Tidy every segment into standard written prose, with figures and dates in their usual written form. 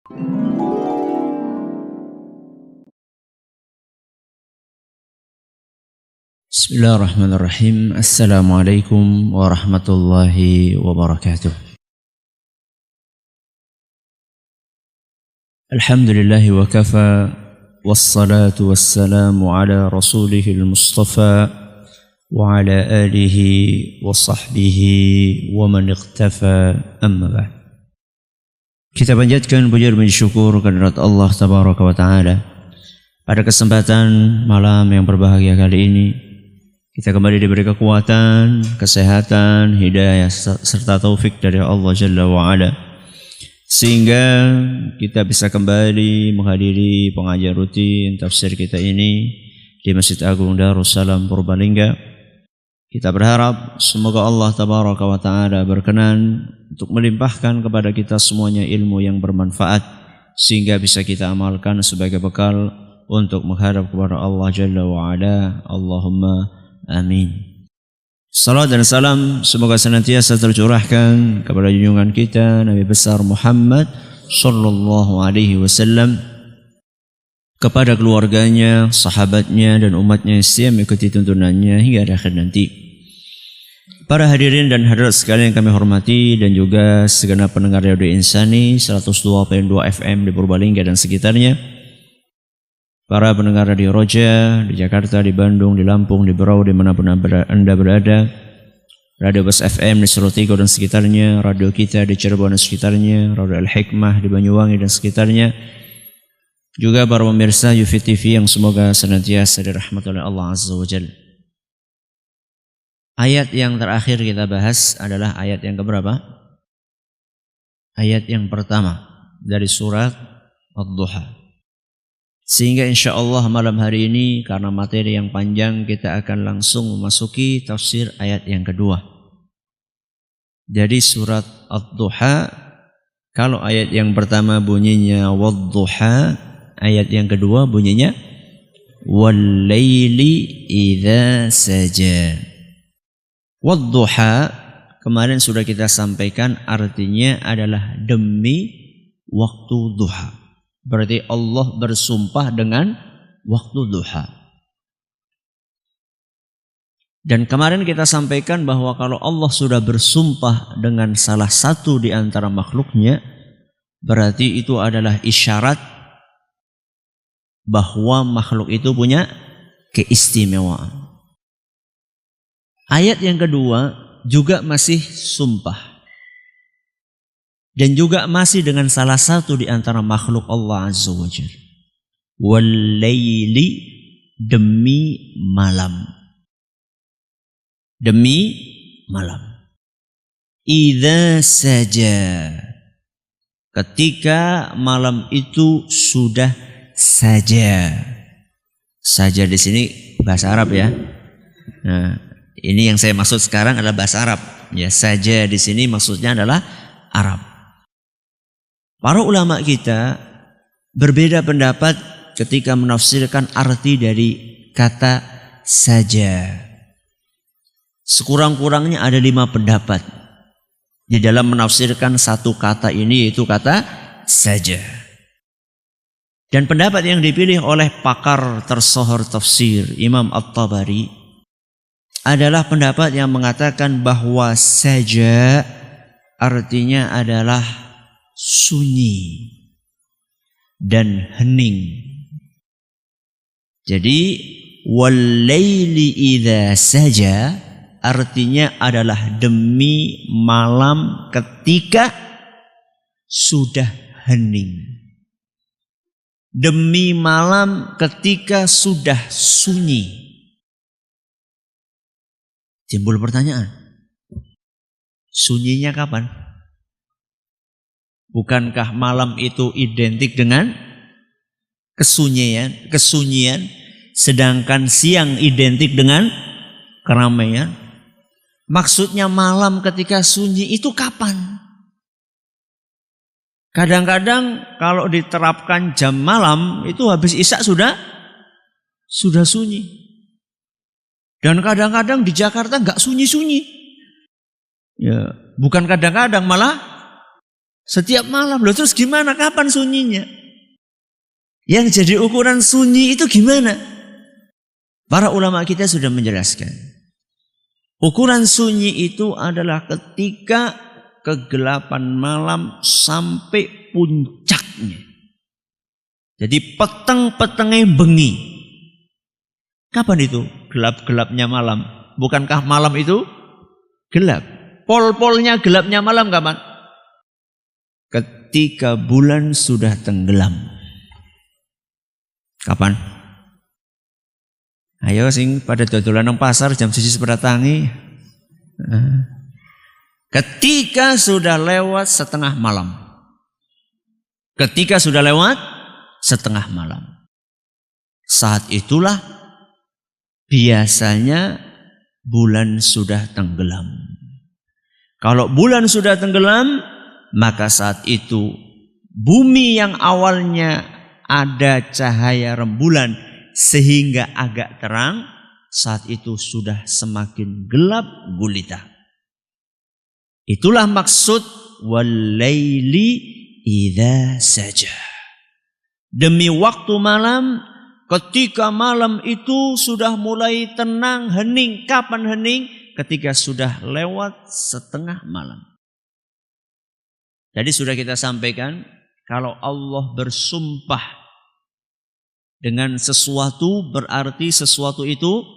Bismillahirrahmanirrahim. Assalamualaikum warahmatullahi wabarakatuh. Alhamdulillahi wa kafa, wassalatu wassalamu ala rasulihil mustafa wa ala alihi wa sahbihi wa man iqtafa, amma ba'd. Kita panjatkan puji dan syukur kehadirat Allah tabaraka wa taala. Pada kesempatan malam yang berbahagia kali ini, kita kembali diberi kekuatan, kesehatan, hidayah serta taufik dari Allah Jalla wa'ala, sehingga kita bisa kembali menghadiri pengajian rutin tafsir kita ini di Masjid Agung Darussalam Purbalingga. Kita berharap semoga Allah Tabaraka wa Ta'ala berkenan untuk melimpahkan kepada kita semuanya ilmu yang bermanfaat, sehingga bisa kita amalkan sebagai bekal untuk menghadap kepada Allah Jalla wa'ala. Allahumma amin. Salam dan salam semoga senantiasa tercurahkan kepada junjungan kita Nabi besar Muhammad sallallahu alaihi wasallam, kepada keluarganya, sahabatnya dan umatnya yang setia mengikuti tuntunannya hingga akhir nanti. Para hadirin dan hadirat sekalian yang kami hormati, dan juga segenap pendengar Radio Insani 102.2 FM di Purbalingga dan sekitarnya, para pendengar Radio Roja di Jakarta, di Bandung, di Lampung, di Berau, dimanapun Anda berada, Radio Bas FM di Surutigo dan sekitarnya, radio kita di Cirebon dan sekitarnya, Radio Al-Hikmah di Banyuwangi dan sekitarnya, juga para pemirsa Yufi TV yang semoga senantiasa dirahmati oleh Allah Azza wa Jalla. Ayat yang terakhir kita bahas adalah ayat yang keberapa? Ayat yang pertama dari surat Ad-Duha. Sehingga insya Allah malam hari ini, karena materi yang panjang, kita akan langsung memasuki tafsir ayat yang kedua. Jadi surat Ad-Duha, kalau ayat yang pertama bunyinya Wad-Duha, ayat yang kedua bunyinya Wal-Laili idza saja. Wad-Duha kemarin sudah kita sampaikan artinya adalah demi waktu duha. Berarti Allah bersumpah dengan waktu duha. Dan kemarin kita sampaikan bahwa kalau Allah sudah bersumpah dengan salah satu di antara makhluknya, berarti itu adalah isyarat bahwa makhluk itu punya keistimewaan. Ayat yang kedua juga masih sumpah, dan juga masih dengan salah satu di antara makhluk Allah Azza wa Jalla. Wal-laili, demi malam. Demi malam. Idza saja, ketika malam itu sudah saja. Saja di sini bahasa Arab ya. Nah, ini yang saya maksud sekarang adalah bahasa Arab. Ya, saja di sini maksudnya adalah Arab. Para ulama kita berbeda pendapat ketika menafsirkan arti dari kata saja. Sekurang-kurangnya ada 5 pendapat di dalam menafsirkan satu kata ini, yaitu kata saja. Dan pendapat yang dipilih oleh pakar tersohor tafsir Imam At-Tabari adalah pendapat yang mengatakan bahwa saja artinya adalah sunyi dan hening. Jadi wal-laili idza saja artinya adalah demi malam ketika sudah hening. Demi malam ketika sudah sunyi. Timbul pertanyaan, sunyinya kapan? Bukankah malam itu identik dengan kesunyian, sedangkan siang identik dengan keramaian? Maksudnya malam ketika sunyi itu kapan? Kadang-kadang kalau diterapkan jam malam itu habis isya sudah sunyi. Dan kadang-kadang di Jakarta nggak sunyi-sunyi. Ya, bukan kadang-kadang, malah Setiap malam. Loh terus gimana? Kapan sunyinya? Yang jadi ukuran sunyi itu gimana? Para ulama kita sudah menjelaskan. Ukuran sunyi itu adalah ketika kegelapan malam sampai puncaknya. Jadi peteng-petengnya bengi. Kapan itu? Gelap-gelapnya malam. Bukankah malam itu gelap? Pol-polnya gelapnya malam kapan? Ketika bulan sudah tenggelam. Kapan? Ayo sing pada dodolan nang pasar jam 1:30. Ketika sudah lewat setengah malam. Ketika sudah lewat setengah malam. Saat itulah biasanya bulan sudah tenggelam. Kalau bulan sudah tenggelam, maka saat itu bumi yang awalnya ada cahaya rembulan sehingga agak terang, saat itu sudah semakin gelap gulita. Itulah maksud wal-laili idza saja. Demi waktu malam, ketika malam itu sudah mulai tenang, hening. Kapan hening? Ketika sudah lewat setengah malam. Jadi sudah kita sampaikan, kalau Allah bersumpah dengan sesuatu berarti sesuatu itu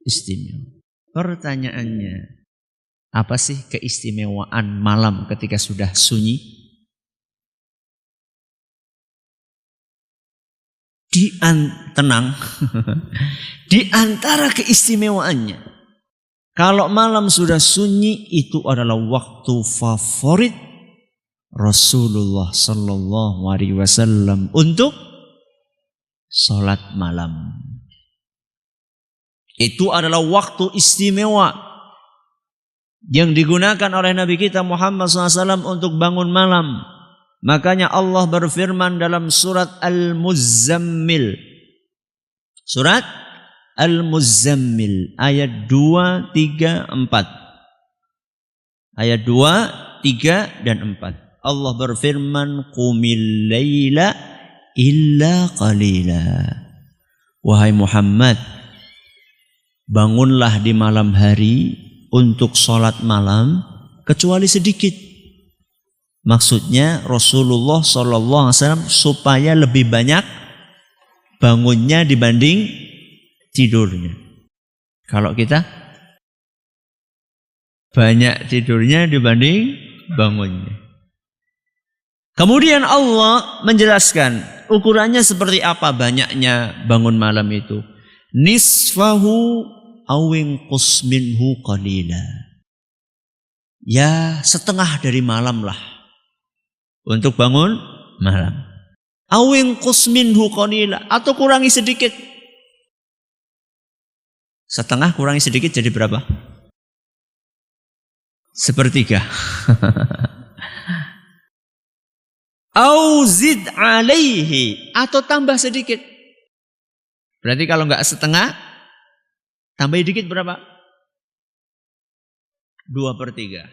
istimewa. Pertanyaannya, apa sih keistimewaan malam ketika sudah sunyi? Tenang. Di antara keistimewaannya, kalau malam sudah sunyi itu adalah waktu favorit Rasulullah sallallahu alaihi wasallam untuk salat malam. Itu adalah waktu istimewa yang digunakan oleh Nabi kita Muhammad SAW untuk bangun malam. Makanya Allah berfirman dalam surat Al-Muzammil. Surat Al-Muzammil ayat 2, 3, 4. Ayat 2, 3, dan 4. Allah berfirman, qumil laila illa qalila. Wahai Muhammad, bangunlah di malam hari untuk sholat malam kecuali sedikit. Maksudnya Rasulullah SAW supaya lebih banyak bangunnya dibanding tidurnya. Kalau kita banyak tidurnya dibanding bangunnya. Kemudian Allah menjelaskan ukurannya seperti apa banyaknya bangun malam itu. Nisfahu awing qusminhu qalila. Ya setengah dari malam lah untuk bangun malam. Awing qusminhu qalila, atau kurangi sedikit. Setengah kurangi sedikit jadi berapa? Sepertiga. Auzid alaihi, atau tambah sedikit. Berarti kalau enggak setengah, tambah dikit berapa? 2/3.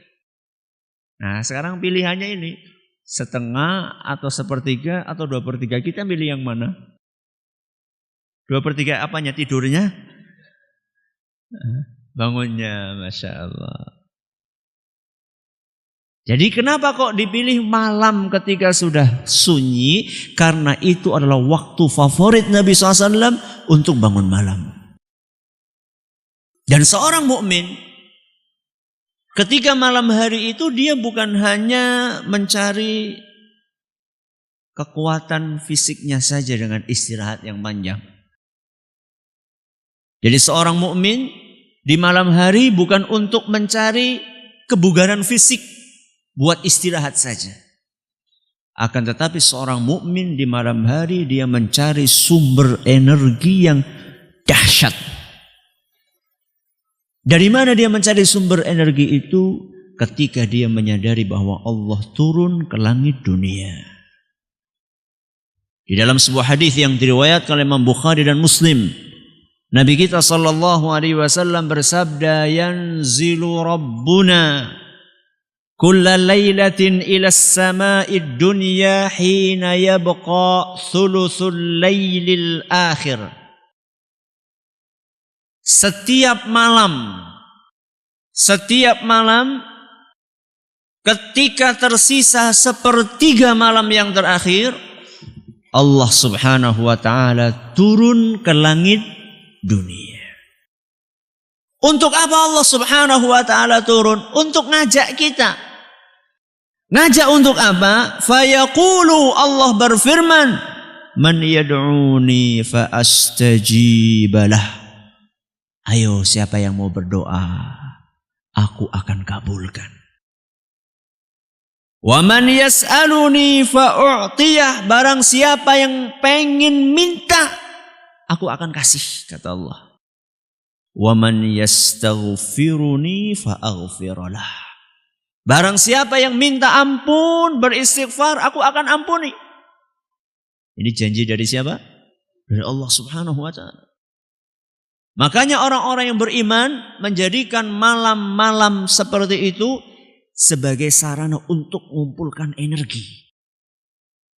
Nah sekarang pilihannya ini, setengah atau sepertiga atau 2/3. Kita pilih yang mana? 2/3 apanya? Tidurnya? Bangunnya, Masya Allah. Jadi kenapa kok dipilih malam ketika sudah sunyi? Karena itu adalah waktu favorit Nabi SAW untuk bangun malam. Dan seorang mukmin ketika malam hari itu dia bukan hanya mencari kekuatan fisiknya saja dengan istirahat yang panjang. Jadi seorang mukmin di malam hari bukan untuk mencari kebugaran fisik, buat istirahat saja. Akan tetapi seorang mukmin di malam hari dia mencari sumber energi yang dahsyat. Dari mana dia mencari sumber energi itu? Ketika dia menyadari bahwa Allah turun ke langit dunia. Di dalam sebuah hadis yang diriwayatkan oleh Imam Bukhari dan Muslim, Nabi kita sallallahu alaihi wasallam bersabda, yanzilu rabbuna kulla lailatin ila as-sama'id dunya hina yabqa thuluthul lailil akhir. Setiap malam ketika tersisa sepertiga malam yang terakhir, Allah subhanahu wa ta'ala turun ke langit dunia. Untuk apa Allah subhanahu wa ta'ala turun? Untuk ngajak kita. Ngajak untuk apa? Fayaqulu, Allah berfirman, man yad'uni fa astajibalah. Ayo, siapa yang mau berdoa, aku akan kabulkan. Wa man yas'aluni fa u'tiyah. Barang siapa yang pengen minta, aku akan kasih, kata Allah. Wa man yastaghfiruni fa aghfiralah. Barang siapa yang minta ampun, beristighfar, aku akan ampuni. Ini janji dari siapa? Dari Allah subhanahu wa ta'ala. Makanya orang-orang yang beriman menjadikan malam-malam seperti itu sebagai sarana untuk mengumpulkan energi.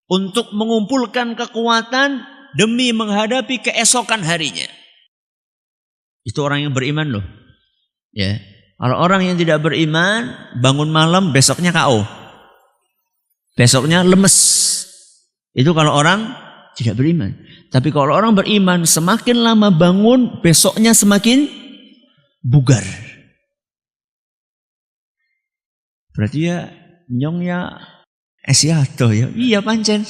Untuk mengumpulkan kekuatan demi menghadapi keesokan harinya. Itu orang yang beriman loh. Ya. Kalau orang yang tidak beriman, bangun malam besoknya KO. Besoknya lemes. Itu kalau orang tidak beriman. Tapi kalau orang beriman, semakin lama bangun, besoknya semakin bugar. Berarti ya nyongnya esiato ya. Iya pancen.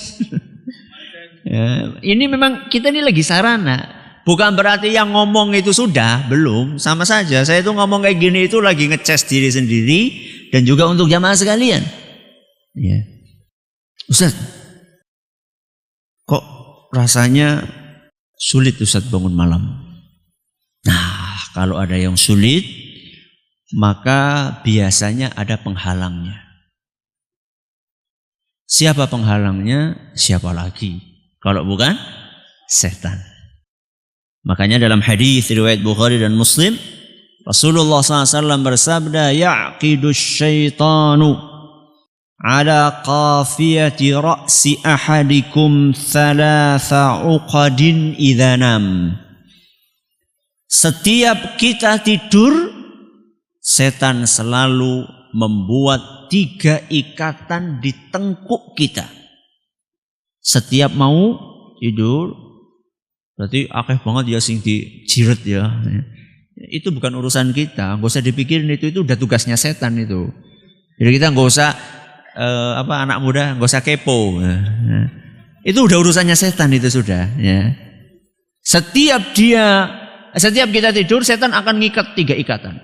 Ya, ini memang kita ini lagi sarana. Bukan berarti yang ngomong itu sudah, belum. Sama saja, saya itu ngomong kayak gini itu lagi ngecas diri sendiri dan juga untuk jamaah sekalian. Ya. Ustaz, kok rasanya sulit Ustaz bangun malam? Nah, kalau ada yang sulit, maka biasanya ada penghalangnya. Siapa penghalangnya? Siapa lagi? Kalau bukan setan. Makanya dalam hadis riwayat Bukhari dan Muslim, Rasulullah SAW bersabda, ya'qidus syaitanu ala qafiyati ra'si ahadikum thalatha uqadin idza nam. Setiap kita tidur, setan selalu membuat 3 ikatan di tengkuk kita. Setiap mau tidur, berarti akeh banget ya sing dijiret ya. Itu bukan urusan kita, nggak usah dipikirin itu udah tugasnya setan itu. Jadi kita nggak usah anak muda nggak usah kepo. Itu udah urusannya setan itu sudah. Ya. Setiap kita tidur, setan akan ngikat 3 ikatan.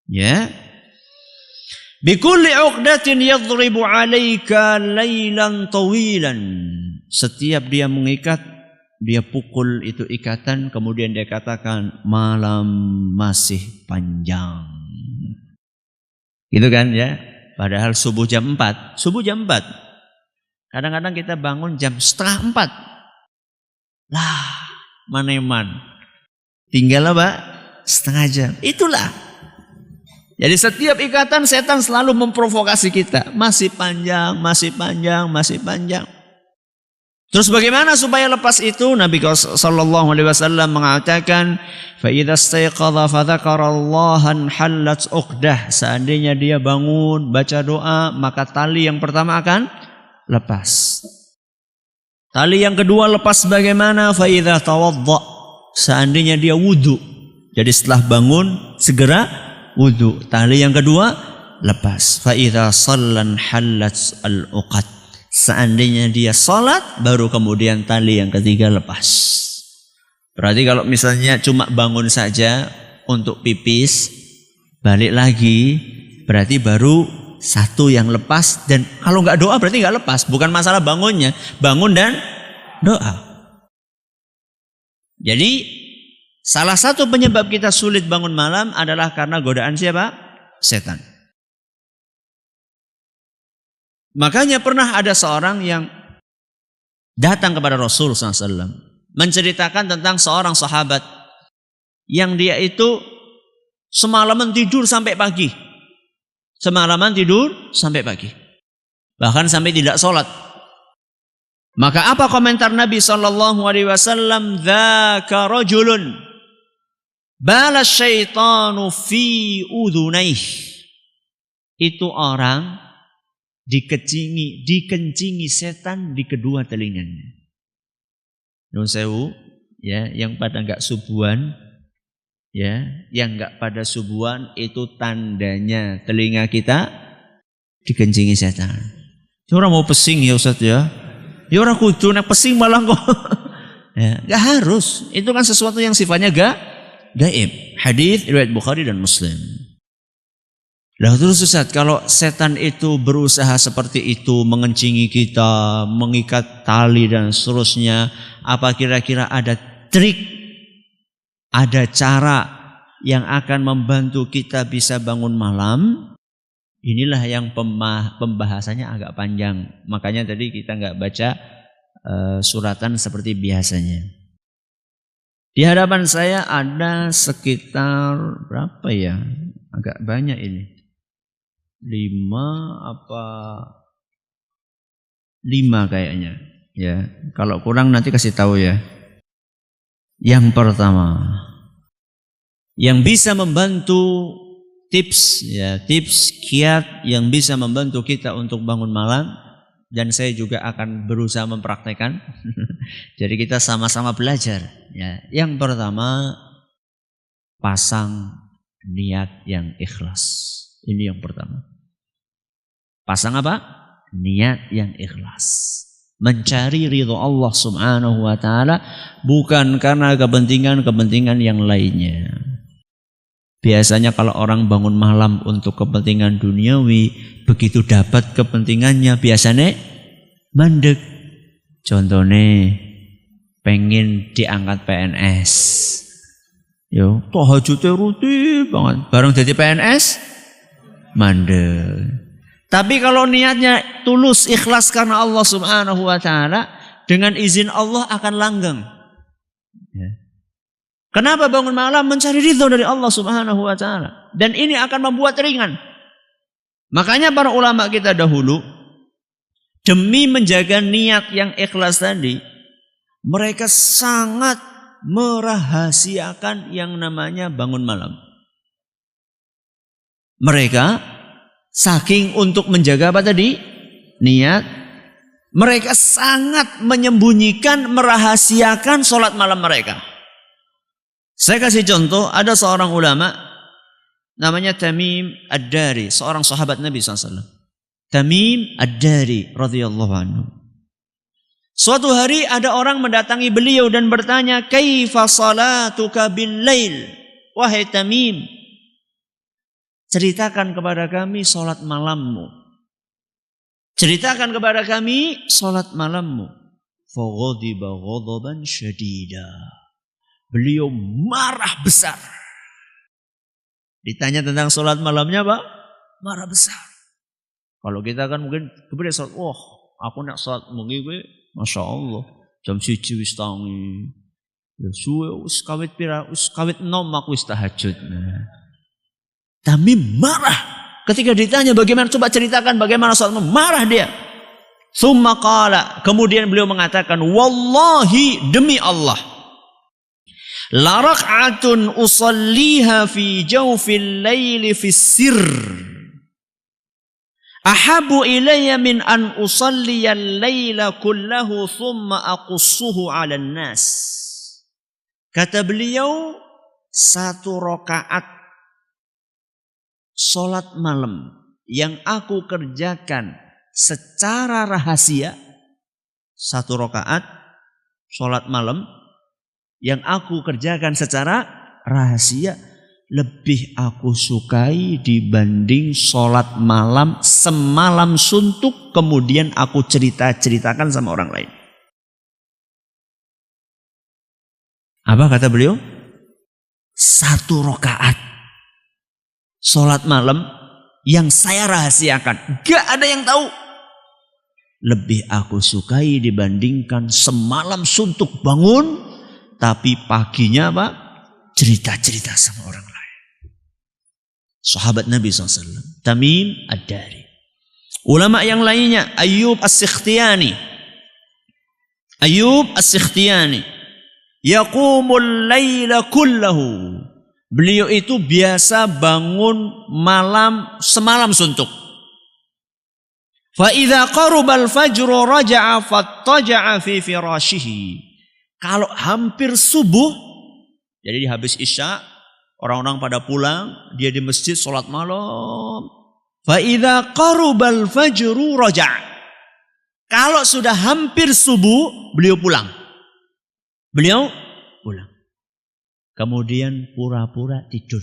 Ya. Bikulli uqdatin yadribu 'alaika lailan tawilan. Setiap dia mengikat, dia pukul itu ikatan, kemudian dia katakan malam masih panjang. Gitu kan ya. Padahal subuh jam 4. Subuh jam 4. Kadang-kadang kita bangun jam setengah 4. Lah, maneman. Tinggal apa? Setengah jam. Itulah. Jadi setiap ikatan setan selalu memprovokasi kita. Masih panjang, masih panjang, masih panjang. Terus bagaimana supaya lepas itu? Nabi sallallahu alaihi wasallam mengatakan, fa idza istayqadha fa dzakarallahan hallat uqdah. Seandainya dia bangun baca doa, maka tali yang pertama akan lepas. Tali yang kedua lepas bagaimana? Fa idza tawadda. Seandainya dia wudu. Jadi setelah bangun segera wudu. Tali yang kedua lepas. Fa idza sallan hallat al-uqad. Seandainya dia salat, baru kemudian tali yang ketiga lepas. Berarti kalau misalnya cuma bangun saja untuk pipis, balik lagi, berarti baru 1 yang lepas. Dan kalau nggak doa berarti nggak lepas. Bukan masalah bangunnya, bangun dan doa. Jadi salah satu penyebab kita sulit bangun malam adalah karena godaan siapa? Setan. Makanya pernah ada seorang yang datang kepada Rasul SAW menceritakan tentang seorang sahabat yang dia itu semalaman tidur sampai pagi. Semalaman tidur sampai pagi. Bahkan sampai tidak sholat. Maka apa komentar Nabi SAW? Dzaka rajulun bala syaitanu fi udhunaih. Itu orang dikencingi setan di kedua telinganya. Nun sewu, ya, yang pada enggak subuhan, ya, yang enggak pada subuhan itu tandanya telinga kita dikencingi setan. Orang mau pesing ya Ustaz ya. Ya orang kudu nek pesing malah kok. Ya, enggak harus. Itu kan sesuatu yang sifatnya gaib. Hadis riwayat Bukhari dan Muslim. Lah terus Ustaz, kalau setan itu berusaha seperti itu mengencingi kita, mengikat tali dan seterusnya, apa kira-kira ada trik, ada cara yang akan membantu kita bisa bangun malam? Inilah yang pembahasannya agak panjang. Makanya tadi kita nggak baca suratan seperti biasanya. Di hadapan saya ada sekitar berapa ya? Agak banyak ini. 5 kayaknya. Ya, kalau kurang nanti kasih tahu ya. Yang pertama, yang bisa membantu tips kiat yang bisa membantu kita untuk bangun malam, dan saya juga akan berusaha mempraktekkan. Jadi kita sama-sama belajar. Ya, yang pertama, pasang niat yang ikhlas. Ini yang pertama. Pasang apa? Niat yang ikhlas. Mencari ridho Allah Subhanahu wa taala bukan karena kepentingan-kepentingan yang lainnya. Biasanya kalau orang bangun malam untuk kepentingan duniawi, begitu dapat kepentingannya biasanya mandek. Contohnya pengen diangkat PNS. Yo, tahajudnya rutin banget. Bareng jadi PNS mandek. Tapi kalau niatnya tulus, ikhlas karena Allah Subhanahu wa taala, dengan izin Allah akan langgeng. Ya. Kenapa bangun malam? Mencari ridho dari Allah Subhanahu wa taala. Dan ini akan membuat ringan. Makanya para ulama kita dahulu, demi menjaga niat yang ikhlas tadi, mereka sangat merahasiakan yang namanya bangun malam. Mereka saking untuk menjaga apa tadi? Niat. Mereka sangat menyembunyikan, merahasiakan sholat malam mereka. Saya kasih contoh, ada seorang ulama namanya Tamim Ad-Dari, seorang sahabat Nabi SAW. Tamim Ad-Dari radhiyallahu anhu. Suatu hari ada orang mendatangi beliau dan bertanya, "Kaifa salatuka bil lail?" Wahai Tamim, ceritakan kepada kami sholat malammu. Ceritakan kepada kami sholat malammu. Faghadiba ghadaban syadida. Beliau marah besar. Ditanya tentang sholat malamnya, Pak, marah besar. Kalau kita kan mungkin kemudian sholat, wah, aku nak sholat mungkin gue, masya Allah, jam 1 wis tangi. Ya suwe wis kawit pira, wis kawit 6 aku wis tahajud. Tamim marah ketika ditanya bagaimana, coba ceritakan bagaimana sholatmu, marah dia. Tsumma qala, kemudian beliau mengatakan, wallahi, demi Allah, la rak'atun usalliha fi jawfil laili fi sirr ahabu ilayya min an usalliyal laila kullahu thumma aqussuhu 'alan nas. Kata beliau, 1 rakaat sholat malam yang aku kerjakan secara rahasia, 1 rakaat sholat malam yang aku kerjakan secara rahasia, lebih aku sukai dibanding sholat malam semalam suntuk kemudian aku ceritakan sama orang lain. Apa kata beliau? 1 rakaat sholat malam yang saya rahasiakan, gak ada yang tahu, lebih aku sukai dibandingkan semalam suntuk bangun, tapi paginya apa? Cerita-cerita sama orang lain. sahabat Nabi SAW. Tamim Ad-Dari. Ulama yang lainnya, Ayyub As-Sikhtiyani. Ayyub As-Sikhtiyani. Yaqumul laila kullahu. Beliau itu biasa bangun malam semalam suntuk. Fa idza qarubal fajru raja'a fattaja'a fi firashihi. Kalau hampir subuh, jadi habis Isya, orang-orang pada pulang, dia di masjid salat malam. Fa idza qarubal fajru raja'a. Kalau sudah hampir subuh, beliau pulang. Beliau pulang. Kemudian pura-pura tidur.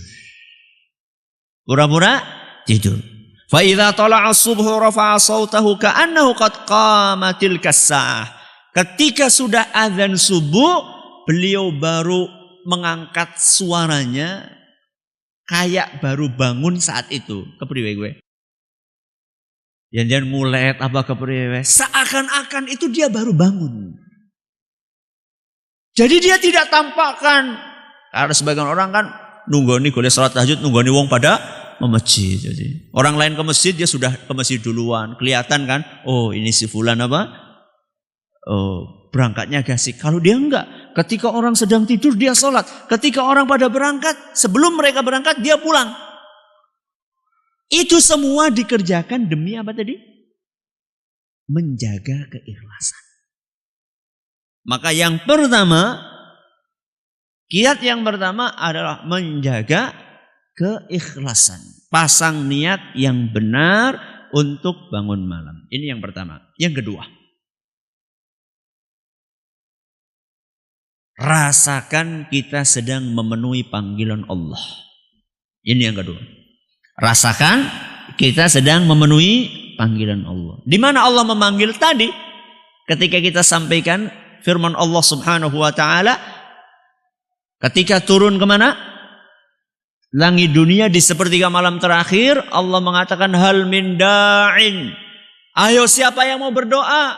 Pura-pura tidur. Fa idza tala'a as-subhu rafa'a sautahu ka'annahu qad qamatil kasah. Ketika sudah azan subuh, beliau baru mengangkat suaranya kayak baru bangun saat itu. Kepriwe gue? Yang ngulet apa kepriwe? Seakan-akan itu dia baru bangun. Jadi dia tidak tampakkan. Karena sebagian orang kan nunggoni golek salat tahajud, nunggoni wong pada masjid. Jadi orang lain ke masjid, dia sudah ke masjid duluan. Kelihatan kan? Oh, ini si fulan apa? Oh, berangkatnya gasik. Kalau dia enggak, ketika orang sedang tidur dia sholat. Ketika orang pada berangkat, sebelum mereka berangkat dia pulang. Itu semua dikerjakan demi apa tadi? Menjaga keikhlasan. Maka yang pertama, kiat yang pertama adalah menjaga keikhlasan. Pasang niat yang benar untuk bangun malam. Ini yang pertama. Yang kedua, rasakan kita sedang memenuhi panggilan Allah. Ini yang kedua. Rasakan kita sedang memenuhi panggilan Allah. Di mana Allah memanggil tadi? Ketika kita sampaikan firman Allah Subhanahu wa taala ketika turun kemana? Langit dunia di sepertiga malam terakhir, Allah mengatakan hal min da'in. Ayo siapa yang mau berdoa?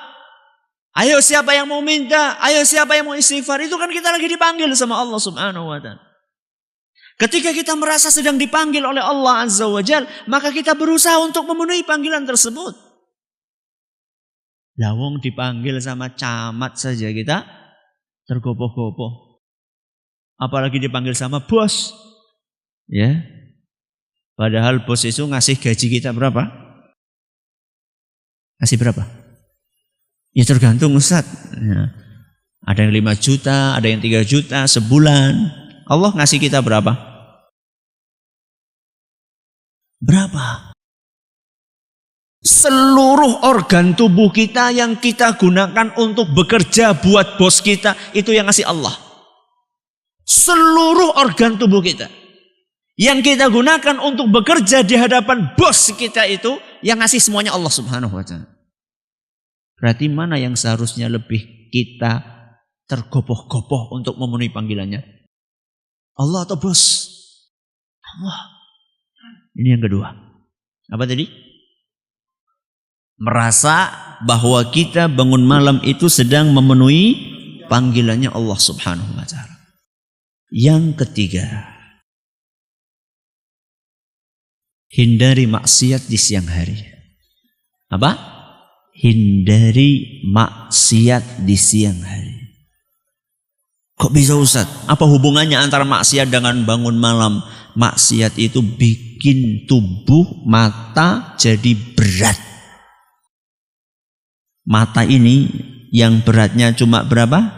Ayo siapa yang mau minta? Ayo siapa yang mau istighfar? Itu kan kita lagi dipanggil sama Allah Subhanahu wa taala. Ketika kita merasa sedang dipanggil oleh Allah Azza wa Jalla, maka kita berusaha untuk memenuhi panggilan tersebut. Lawong dipanggil sama camat saja kita tergopoh-gopoh. Apalagi dipanggil sama bos. Ya. Padahal bos itu ngasih gaji kita berapa? Ngasih berapa? Ya tergantung Ustaz. Ya. Ada yang 5 juta, ada yang 3 juta sebulan. Allah ngasih kita berapa? Berapa? Seluruh organ tubuh kita yang kita gunakan untuk bekerja buat bos kita, itu yang ngasih Allah. Seluruh organ tubuh kita yang kita gunakan untuk bekerja di hadapan bos kita, itu yang ngasih semuanya Allah Subhanahu wa taala. Berarti mana yang seharusnya lebih kita tergopoh-gopoh untuk memenuhi panggilannya? Allah atau bos? Allah. Ini yang kedua. Apa tadi? Merasa bahwa kita bangun malam itu sedang memenuhi panggilannya Allah Subhanahu wa taala. Yang ketiga, hindari maksiat di siang hari. Apa? Hindari maksiat di siang hari. Kok bisa Ustaz? Apa hubungannya antara maksiat dengan bangun malam? Maksiat itu bikin tubuh mata jadi berat. Mata ini yang beratnya cuma berapa?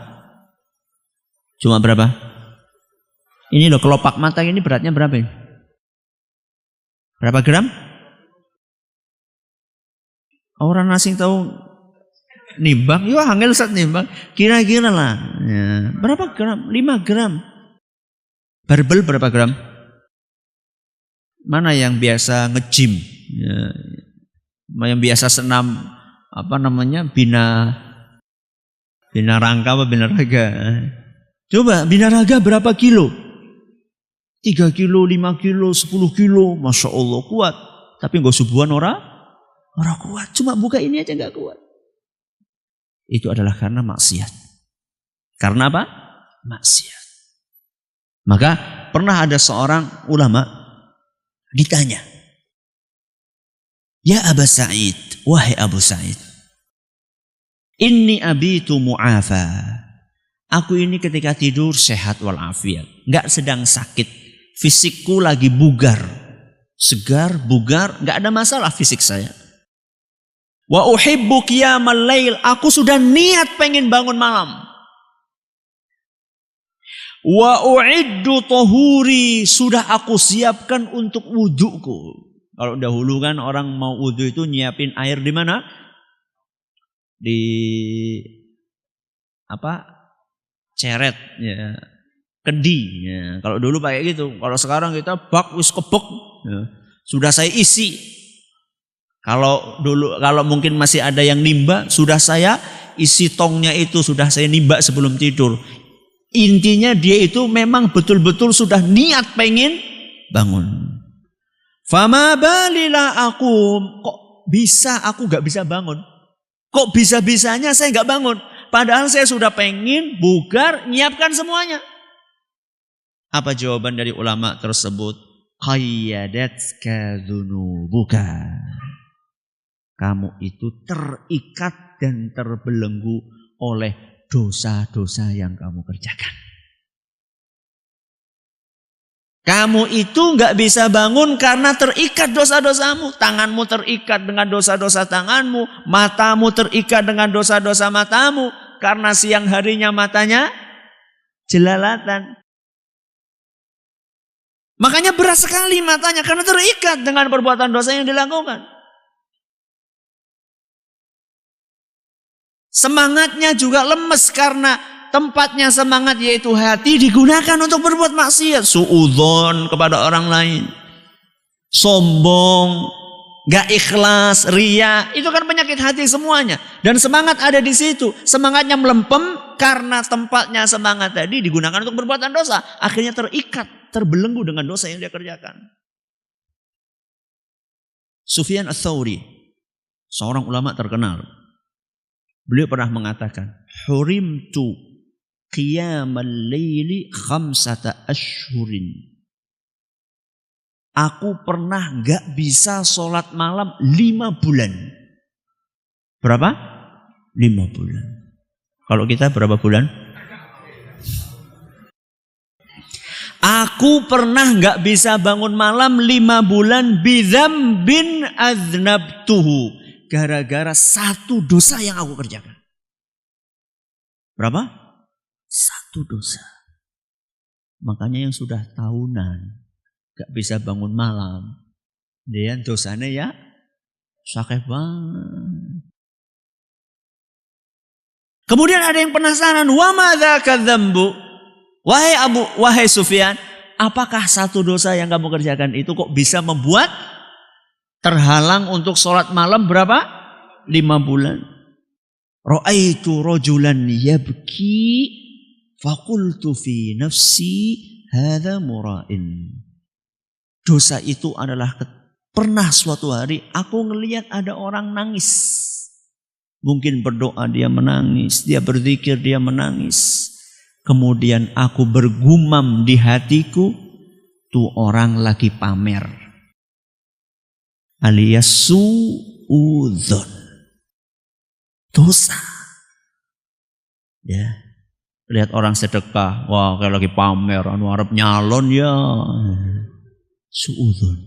Cuma berapa? Ini loh, kelopak mata ini beratnya berapa ini? Berapa gram? Orang asing tahu nimbang? Yo angel Ustaz nimbang. Kira-kira lah. Ya. Berapa gram? 5 gram. Barbel berapa gram? Mana yang biasa nge-gym? Ya. Yang biasa senam apa namanya? Bina rangka apa bina raga? Coba bina raga berapa kilo? 3 kilo, 5 kilo, 10 kilo, Masya Allah kuat. Tapi nggak subuhan orang kuat. Cuma buka ini aja nggak kuat. Itu adalah karena maksiat. Karena apa? Maksiat. Maka pernah ada seorang ulama ditanya, "Ya Aba Sa'id, wahai Abu Sa'id, inni abitu mu'afa." Aku ini ketika tidur sehat walafiat, enggak sedang sakit. Fisikku lagi bugar, segar, bugar, enggak ada masalah fisik saya. Wa uhibbu qiyamal lail, aku sudah niat pengen bangun malam. Wa u'iddu tahuri, sudah aku siapkan untuk wuduku. Kalau dahulu kan orang mau wudu itu nyiapin air di mana? Di ceret, ya, kendi. Ya. Kalau dulu pakai gitu. Kalau sekarang kita bak wis kebek, ya. Sudah saya isi. Kalau mungkin masih ada yang nimba, sudah saya isi tongnya itu sudah saya nimba sebelum tidur. Intinya dia itu memang betul-betul sudah niat pengen bangun. Fama balila aku, kok bisa aku gak bisa bangun? Kok bisa-bisanya saya gak bangun? Padahal saya sudah pengen bugar, nyiapkan semuanya. Apa jawaban dari ulama tersebut? Qayyadatka dzunubuka. Kamu itu terikat dan terbelenggu oleh dosa-dosa yang kamu kerjakan. Kamu itu gak bisa bangun karena terikat dosa-dosamu. Tanganmu terikat dengan dosa-dosa tanganmu. Matamu terikat dengan dosa-dosa matamu. Karena siang harinya matanya jelalatan. Makanya berat sekali matanya karena terikat dengan perbuatan dosa yang dilakukan. Semangatnya juga lemes karena tempatnya semangat yaitu hati digunakan untuk berbuat maksiat. Suudzon kepada orang lain. Sombong. Gak ikhlas. Ria. Itu kan penyakit hati semuanya. Dan semangat ada di situ. Semangatnya melempem karena tempatnya semangat tadi digunakan untuk perbuatan dosa. Akhirnya terikat. Terbelenggu dengan dosa yang dia kerjakan. Sufyan Ats-Tsauri. Seorang ulama terkenal. Beliau pernah mengatakan. Hurimtu qiyamal laili 5 ashhurin. Aku pernah gak bisa sholat malam 5 bulan. Berapa? 5 bulan. Kalau kita berapa bulan? Aku pernah gak bisa bangun malam 5 bulan. Bidzambin aznabtuhu. Gara-gara satu dosa yang aku kerjakan. Berapa? 1 dosa. Makanya yang sudah tahunan gak bisa bangun malam, dia dosanya ya sakit banget. Kemudian ada yang penasaran, wa madza kadzambu? Wahai Sufyan, apakah satu dosa yang kamu kerjakan itu kok bisa membuat terhalang untuk sholat malam berapa? 5 bulan. Ra'aitu rajulan yabki faqultu fi nafsi hadza mura'in. Dosa itu adalah pernah suatu hari aku ngelihat ada orang nangis. Mungkin berdoa dia menangis, dia berzikir dia menangis. Kemudian aku bergumam di hatiku, tuh orang lagi pamer. Alias suudzon. Dosa. Ya. Lihat orang sedekah, wah kayak lagi pamer, anu arep nyalon ya. Suudzon.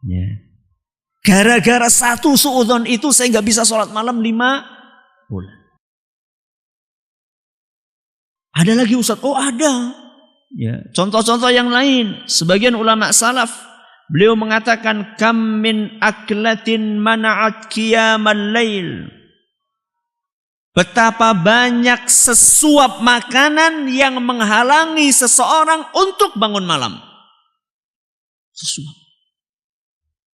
Ya. Gara-gara satu suudzon itu saya nggak bisa sholat malam 5 bulan. Ada lagi Ustaz? Oh ada. Ya. Contoh-contoh yang lain. Sebagian ulama salaf beliau mengatakan kam min aklatin mana'at qiyamal lail. Betapa banyak sesuap makanan yang menghalangi seseorang untuk bangun malam. Sesuap.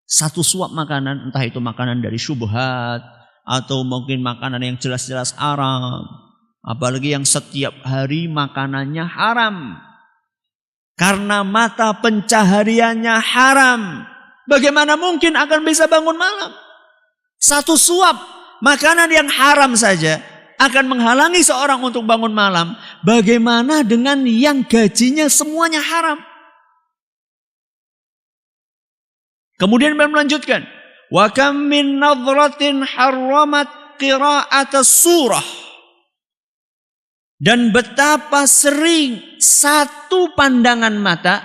Satu suap makanan, entah itu makanan dari syubhat atau mungkin makanan yang jelas-jelas haram. Apalagi yang setiap hari makanannya haram. Karena mata pencahariannya haram. Bagaimana mungkin akan bisa bangun malam? Satu suap makanan yang haram saja akan menghalangi seorang untuk bangun malam. Bagaimana dengan yang gajinya semuanya haram? Kemudian beliau melanjutkan, wa kam min nadratin harramat qira'atas surah. Dan betapa sering satu pandangan mata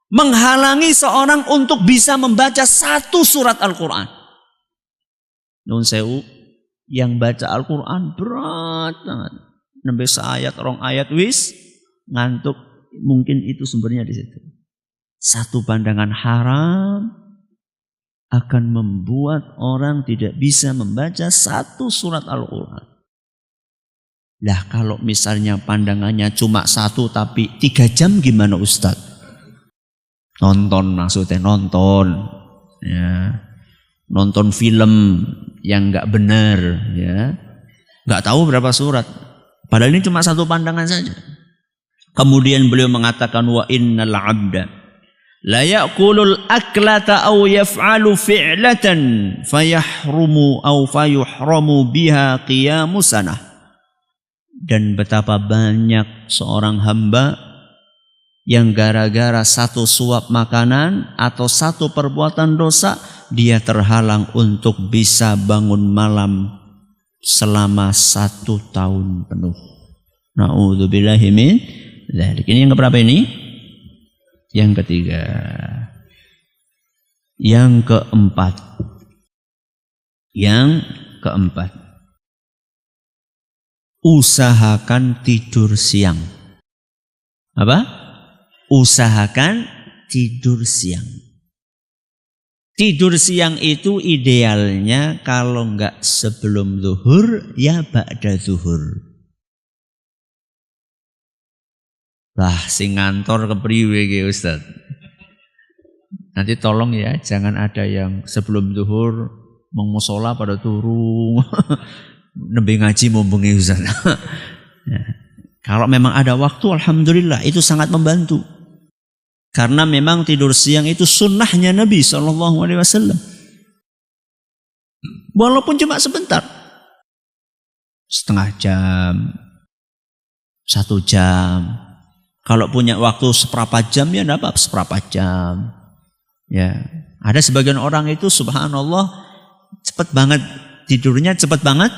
menghalangi seorang untuk bisa membaca satu surat Al-Quran. Nun sewu, yang baca Al-Quran berat banget. Nembe seayat, rong ayat wis ngantuk. Mungkin itu sumbernya di situ. Satu pandangan haram akan membuat orang tidak bisa membaca satu surat Al-Quran. Lah kalau misalnya pandangannya cuma satu tapi 3 jam gimana Ustadz? Nonton maksudnya nonton, ya, nonton film yang nggak benar, ya, nggak tahu berapa surat. Padahal ini cuma satu pandangan saja. Kemudian beliau mengatakan wa innal abda la ya'kulul aklata aw yaf'alu fi'latan fayahrumu aw fayuhramu biha qiyamu sanah. Dan betapa banyak seorang hamba yang gara-gara satu suap makanan atau satu perbuatan dosa dia terhalang untuk bisa bangun malam selama 1 tahun penuh. Na'udzubillahi min dzalik. Ini yang keberapa ini? Yang ketiga. Yang keempat. Yang keempat. Usahakan tidur siang. Apa? Usahakan tidur siang. Tidur siang itu idealnya kalau enggak sebelum zuhur, ya ba'da zuhur. Lah, sing ngantor kepriwe iki Ustaz? Nanti tolong ya, jangan ada yang sebelum zuhur mengusola pada turu. Nembe ngaji mumpungi Ustaz. Ya. Kalau memang ada waktu, alhamdulillah itu sangat membantu. Karena memang tidur siang itu sunnahnya Nabi SAW. Walaupun cuma sebentar. Setengah jam. 1 jam. Kalau punya waktu seperempat jam ya enggak apa-apa, seperempat jam. Ya. Ada sebagian orang itu subhanallah cepat banget tidurnya, cepat banget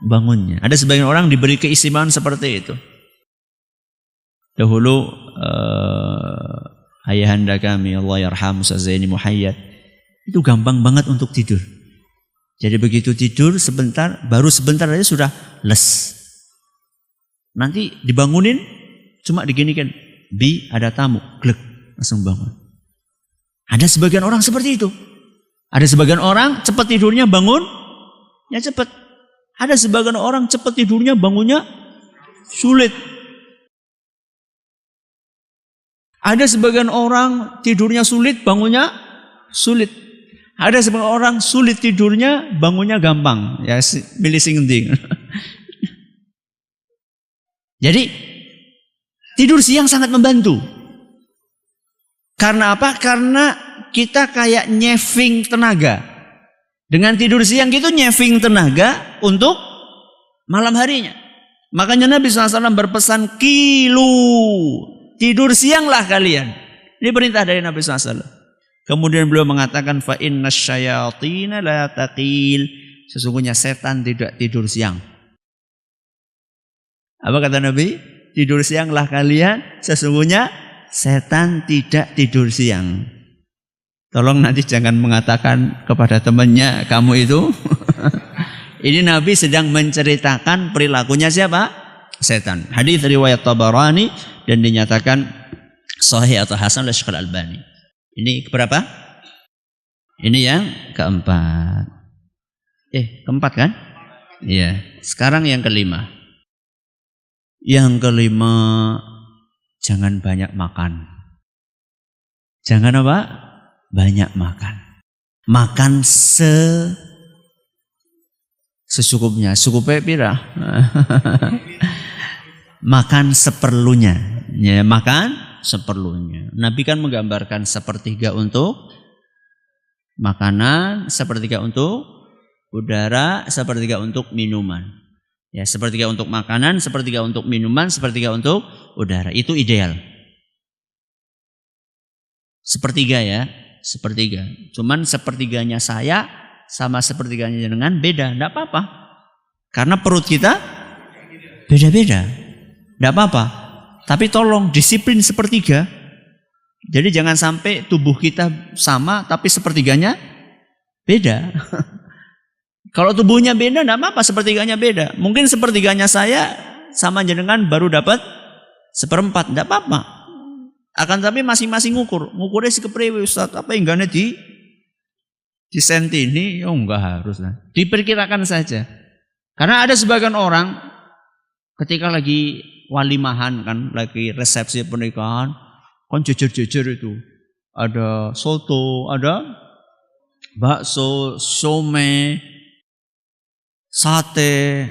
bangunnya. Ada sebagian orang diberi keistimewaan seperti itu. Dahulu ayahanda kami Allah yarham Ustaz Zaini Muhayyad itu gampang banget untuk tidur. Jadi begitu tidur sebentar, baru sebentar aja sudah les. Nanti dibangunin cuma diginikan, bi ada tamu, glek langsung bangun. Ada sebagian orang seperti itu. Ada sebagian orang cepat tidurnya bangun ya cepat. Ada sebagian orang cepat tidurnya bangunnya sulit. Ada sebagian orang tidurnya sulit bangunnya sulit. Ada sebagian orang sulit tidurnya bangunnya gampang. Ya milih sing endi. Jadi tidur siang sangat membantu. Karena apa? Karena kita kayak nyeving tenaga. Dengan tidur siang itu nyeving tenaga untuk malam harinya. Makanya Nabi SAW berpesan kilu. Tidur sianglah kalian. Ini perintah dari Nabi SAW. Kemudian beliau mengatakan fa inna syayatina la taqil. Sesungguhnya setan tidak tidur siang. Apa kata Nabi? Tidur sianglah kalian, sesungguhnya setan tidak tidur siang. Tolong nanti jangan mengatakan kepada temannya kamu itu. Ini Nabi sedang menceritakan perilakunya siapa? Setan. Hadis riwayat Tabarani dan dinyatakan sahih atau hasan oleh Syekh Al-Albani. Ini keberapa? Ini yang keempat. Keempat kan? Iya. Sekarang yang kelima. Yang kelima, jangan banyak makan. Jangan apa? Banyak makan. Makan secukupnya. Secukupnya pira? Makan seperlunya. Ya, makan seperlunya. Nabi kan menggambarkan sepertiga untuk makanan, sepertiga untuk udara, sepertiga untuk minuman. Ya, sepertiga untuk makanan, sepertiga untuk minuman, sepertiga untuk udara. Itu ideal. Sepertiga ya. sepertiga. Cuman sepertiganya saya sama sepertiganya jenengan beda, tidak apa-apa. Karena perut kita beda-beda, tidak apa-apa. Tapi tolong disiplin sepertiga. Jadi jangan sampai tubuh kita sama tapi sepertiganya beda. Kalau tubuhnya beda tidak apa-apa, sepertiganya beda. Mungkin sepertiganya saya sama jenengan baru dapat 1/4, tidak apa-apa. Akan tapi masing-masing ngukurnya si kepriwe Ustaz, apa enggaknya di senti ini, oh enggak harus lah. Diperkirakan saja. Karena ada sebagian orang ketika lagi walimahan kan, lagi resepsi pernikahan, kan jejer-jejer itu. Ada soto, ada bakso, somai, sate,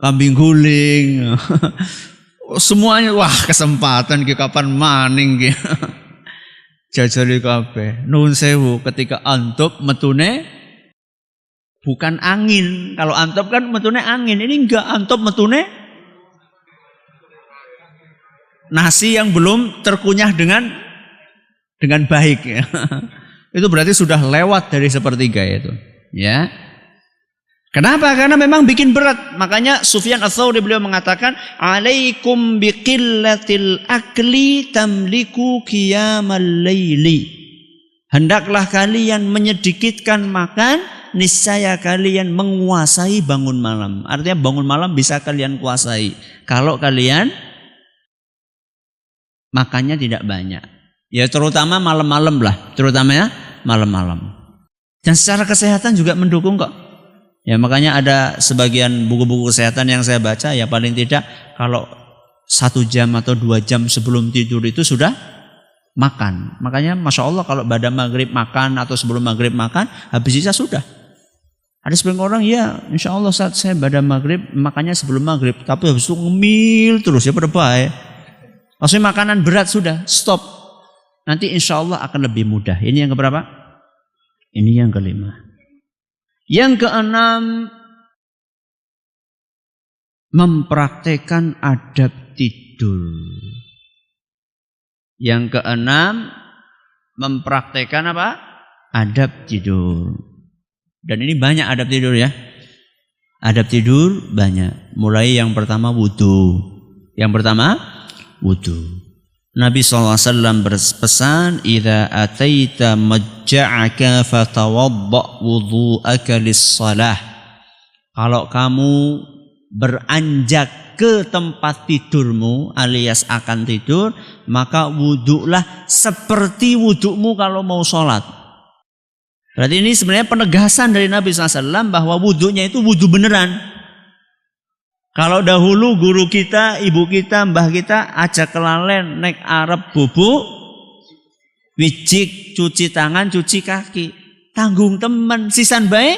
kambing guling. Semuanya wah kesempatan ki kapan maning ki. Jajali kabeh. Nuwun sewu ketika antop metune bukan angin. Kalau antop kan metune angin, ini enggak, antop metune nasi yang belum terkunyah dengan baik ya. Itu berarti sudah lewat dari sepertiga itu, ya. Kenapa? Karena memang bikin berat. Makanya Sufyan Ats-Tsauri beliau mengatakan, "Alaikum biqillatil akli tamliku qiyamal laili." Hendaklah kalian menyedikitkan makan, niscaya kalian menguasai bangun malam. Artinya bangun malam bisa kalian kuasai kalau kalian makannya tidak banyak. Ya terutama malam-malam lah, terutamanya malam-malam. Dan secara kesehatan juga mendukung kok. Ya makanya ada sebagian buku-buku kesehatan yang saya baca, ya paling tidak kalau 1 jam atau 2 jam sebelum tidur itu sudah makan. Makanya Masya Allah kalau pada maghrib makan atau sebelum maghrib makan, habis isya sudah. Ada sebagian orang ya insya Allah saat saya pada maghrib makannya sebelum maghrib, tapi habis itu ngemil terus ya berbahaya. Maksudnya makanan berat sudah stop. Nanti insya Allah akan lebih mudah. Ini yang keberapa? Ini yang kelima. Yang keenam, mempraktekkan adab tidur. Yang keenam, mempraktekkan apa? Adab tidur. Dan ini banyak adab tidur ya. Adab tidur banyak. Mulai yang pertama wudu. Yang pertama wudu. Nabi SAW berpesan, "Idza ataita majja'aka fatawadda' wudhu'aka lis-shalah." Kalau kamu beranjak ke tempat tidurmu alias akan tidur, maka wudhulah seperti wudhumu kalau mau sholat. Berarti ini sebenarnya penegasan dari Nabi SAW bahwa wudhunya itu wudhu beneran. Kalau dahulu guru kita, ibu kita, mbah kita ajak kelalen nek arep bubuk, wijik, cuci tangan, cuci kaki. Tanggung teman, sisan bae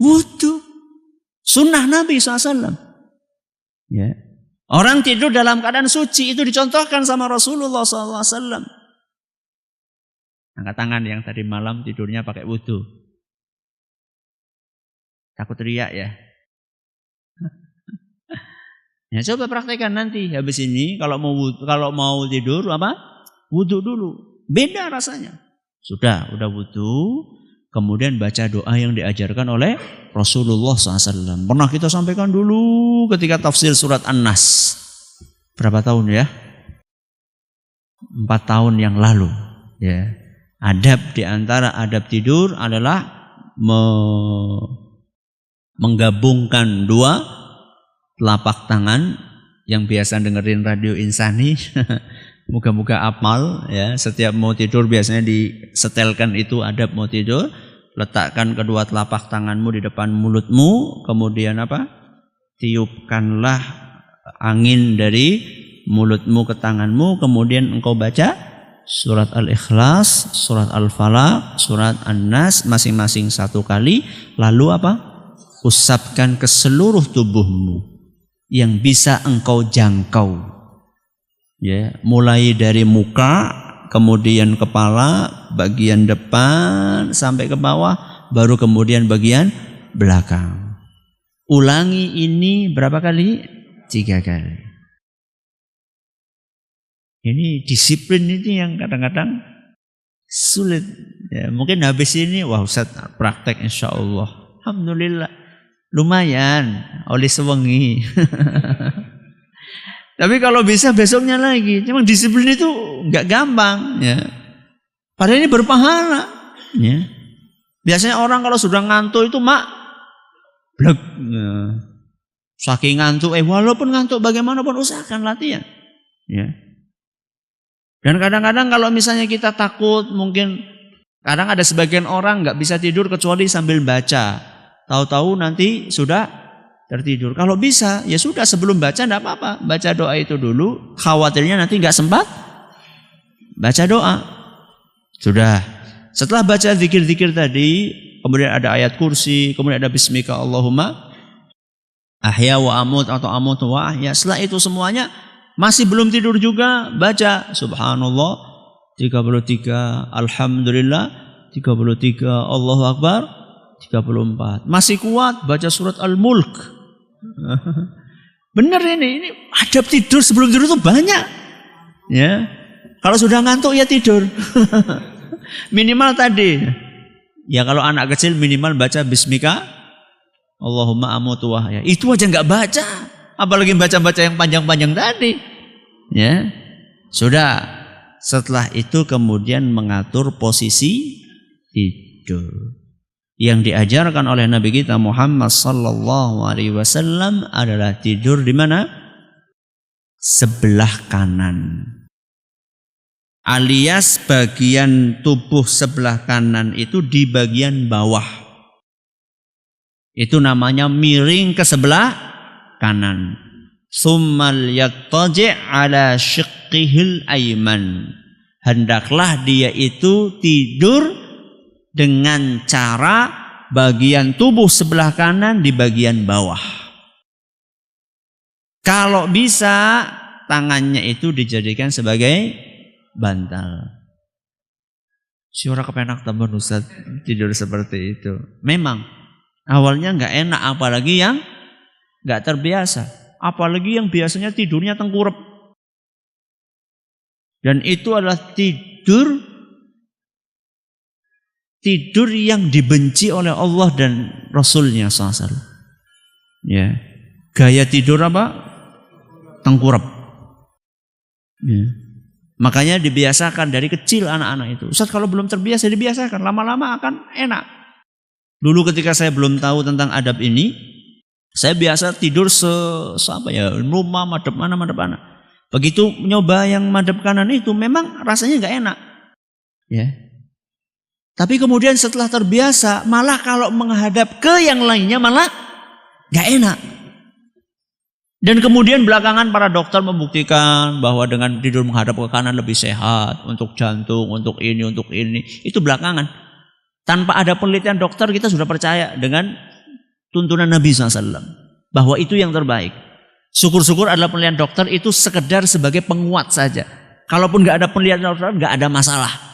wudu. Sunnah Nabi SAW. Ya. Orang tidur dalam keadaan suci itu dicontohkan sama Rasulullah SAW. Angkat tangan yang tadi malam tidurnya pakai wudu. Takut riak ya. Ya coba praktekkan nanti habis ini kalau mau tidur apa? Wudu dulu. Beda rasanya. Udah wudu, kemudian baca doa yang diajarkan oleh Rasulullah SAW. Pernah kita sampaikan dulu ketika tafsir surat An-Nas. Berapa tahun ya? 4 tahun yang lalu. Ya. Adab di antara adab tidur adalah menggabungkan 2 telapak tangan yang biasa dengerin radio Insani. Moga-moga apal ya. Setiap mau tidur biasanya disetelkan itu adab mau tidur. Letakkan kedua telapak tanganmu di depan mulutmu, kemudian apa? Tiupkanlah angin dari mulutmu ke tanganmu, kemudian engkau baca surat Al-Ikhlas, surat Al-Falaq, surat An-Nas masing-masing 1 kali, lalu apa? Usapkan ke seluruh tubuhmu yang bisa engkau jangkau. Ya, mulai dari muka, kemudian kepala, bagian depan sampai ke bawah, baru kemudian bagian belakang. Ulangi ini berapa kali? 3 kali. Ini disiplin ini yang kadang-kadang sulit. Ya, mungkin habis ini, wah Ustaz praktek insya Allah. Alhamdulillah. Lumayan, oleh sewengi. Tapi kalau bisa besoknya lagi. Memang disiplin itu nggak gampang. Ya. Padahal ini berpahala. Ya. Biasanya orang kalau sudah ngantuk itu blek. Ya. Saking ngantuk, walaupun ngantuk bagaimanapun usahakan latihan. Ya. Dan kadang-kadang kalau misalnya kita takut, mungkin kadang ada sebagian orang nggak bisa tidur kecuali sambil baca. Tahu-tahu nanti sudah tertidur. Kalau bisa, ya sudah sebelum baca enggak apa-apa. Baca doa itu dulu, khawatirnya nanti enggak sempat baca doa. Sudah. Setelah baca zikir-zikir tadi, kemudian ada ayat kursi, kemudian ada bismika Allahumma ahya wa amut atau amut wa ahya. Setelah itu semuanya masih belum tidur juga, baca subhanallah 33, alhamdulillah 33, Allahu akbar 34. Masih kuat baca surat Al-Mulk. Benar ini adab tidur sebelum tidur itu banyak. Ya. Kalau sudah ngantuk ya tidur. Minimal tadi. Ya kalau anak kecil minimal baca bismika Allahumma amutu wa ahya. Itu aja enggak baca. Apalagi baca-baca yang panjang-panjang tadi. Ya. Sudah. Setelah itu kemudian mengatur posisi tidur. Yang diajarkan oleh Nabi kita Muhammad sallallahu alaihi wasallam adalah tidur di mana? Sebelah kanan. Alias bagian tubuh sebelah kanan itu di bagian bawah. Itu namanya miring ke sebelah kanan. Tsummal yattaji' ala syiqqihil ayman. Hendaklah dia itu tidur dengan cara bagian tubuh sebelah kanan di bagian bawah. Kalau bisa tangannya itu dijadikan sebagai bantal. Syura kepenak teman Ustaz tidur seperti itu. Memang awalnya nggak enak, apalagi yang nggak terbiasa, apalagi yang biasanya tidurnya tengkurap. Dan itu adalah tidur yang dibenci oleh Allah dan Rasulnya SAW. Ya, gaya tidur apa? Tengkurap. Ya. Makanya dibiasakan dari kecil anak-anak itu. Ustaz kalau belum terbiasa dibiasakan, lama-lama akan enak. Dulu ketika saya belum tahu tentang adab ini, saya biasa tidur rumah madep mana. Begitu nyoba yang madep kanan itu memang rasanya nggak enak. Ya. Tapi kemudian setelah terbiasa, malah kalau menghadap ke yang lainnya malah gak enak. Dan kemudian belakangan para dokter membuktikan bahwa dengan tidur menghadap ke kanan lebih sehat untuk jantung, untuk ini. Itu belakangan. Tanpa ada penelitian dokter kita sudah percaya dengan tuntunan Nabi SAW. Bahwa itu yang terbaik. Syukur-syukur adalah penelitian dokter itu sekedar sebagai penguat saja. Kalaupun gak ada penelitian dokter gak ada masalah.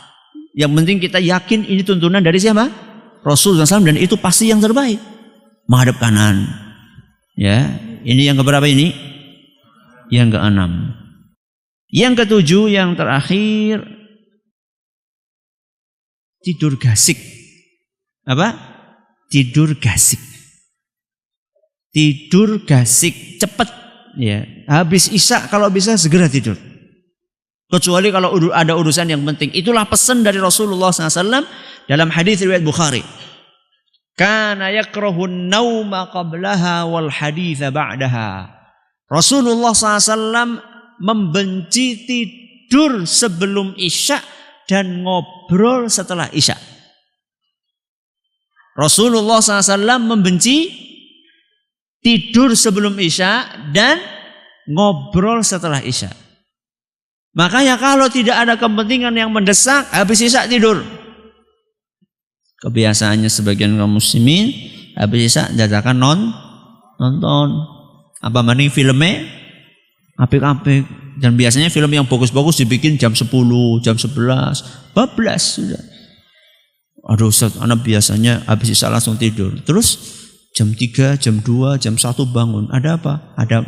Yang penting kita yakin ini tuntunan dari siapa? Rasulullah SAW, dan itu pasti yang terbaik. Menghadap kanan. Ya, ini yang keberapa ini? Yang keenam. Yang ketujuh, yang terakhir, tidur gasik. Apa? Tidur gasik. Tidur gasik cepat. Ya, habis isya kalau bisa segera tidur. Kecuali kalau ada urusan yang penting. Itulah pesan dari Rasulullah SAW dalam hadis riwayat Bukhari. Kana yakrahun nauma qablaha wal haditha ba'daha. Rasulullah SAW membenci tidur sebelum isya dan ngobrol setelah isya. Rasulullah SAW membenci tidur sebelum isya dan ngobrol setelah isya. Makanya kalau tidak ada kepentingan yang mendesak, habis isya tidur. Kebiasaannya sebagian kaum muslimin, habis isya dadakan nonton. Apa mending filmnya apik-apik. Dan biasanya film yang bagus-bagus dibikin jam 10, jam 11, bablas sudah. Aduh Ustaz, anak biasanya habis isya langsung tidur. Terus jam 3, jam 2, jam 1 bangun. Ada apa? Ada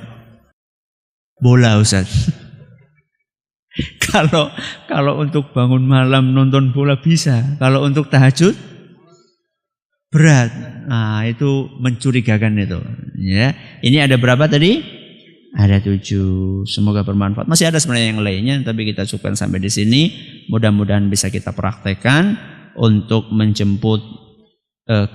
bola Ustaz. Kalau untuk bangun malam nonton bola bisa, kalau untuk tahajud berat. Nah, itu mencurigakan itu. Ya, ini ada berapa tadi? Ada 7. Semoga bermanfaat. Masih ada sebenarnya yang lainnya, tapi kita cukupkan sampai di sini. Mudah-mudahan bisa kita praktekkan untuk menjemput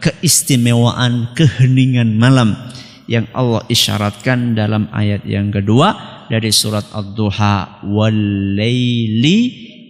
keistimewaan keheningan malam yang Allah isyaratkan dalam ayat yang kedua dari surat Ad-Duha, wal-laili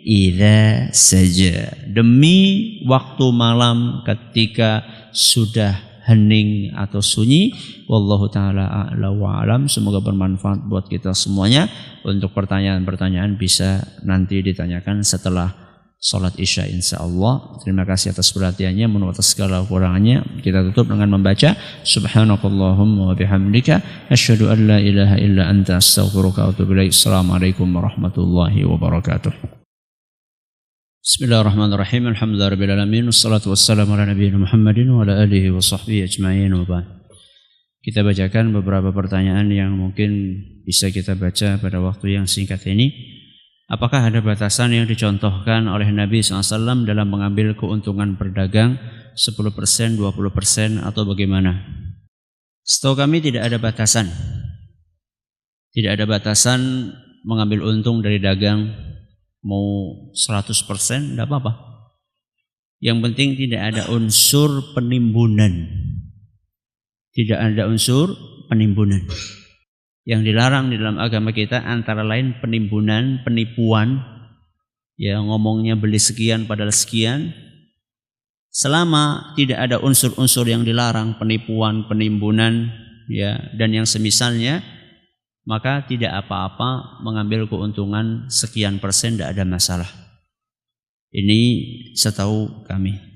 idza saja. Demi waktu malam ketika sudah hening atau sunyi. Wallahu taala a'la wa alam. Semoga bermanfaat buat kita semuanya. Untuk pertanyaan-pertanyaan bisa nanti ditanyakan setelah salat Isya insyaallah. Terima kasih atas perhatiannya, mohon atas segala kekurangannya. Kita tutup dengan membaca subhanakallahumma wa bihamdika asyhadu an la ilaha illa anta astaghfiruka wa atubu ilaik. Assalamualaikum warahmatullahi wabarakatuh. Bismillahirrahmanirrahim. Alhamdulillahirabbil alamin wassalatu wassalamu ala nabiyina Muhammadin wa ala alihi wa sahbihi ajma'in wa ba'd. Kita bacakan beberapa pertanyaan yang mungkin bisa kita baca pada waktu yang singkat ini. Apakah ada batasan yang dicontohkan oleh Nabi SAW dalam mengambil keuntungan berdagang 10%, 20% atau bagaimana? Setahu kami tidak ada batasan. Tidak ada batasan mengambil untung dari dagang mau 100% tidak apa-apa. Yang penting tidak ada unsur penimbunan. Tidak ada unsur penimbunan. Yang dilarang di dalam agama kita antara lain penimbunan, penipuan, ya ngomongnya beli sekian padahal sekian. Selama tidak ada unsur-unsur yang dilarang, penipuan, penimbunan, ya dan yang semisalnya, maka tidak apa-apa mengambil keuntungan sekian persen, tidak ada masalah. Ini setahu kami.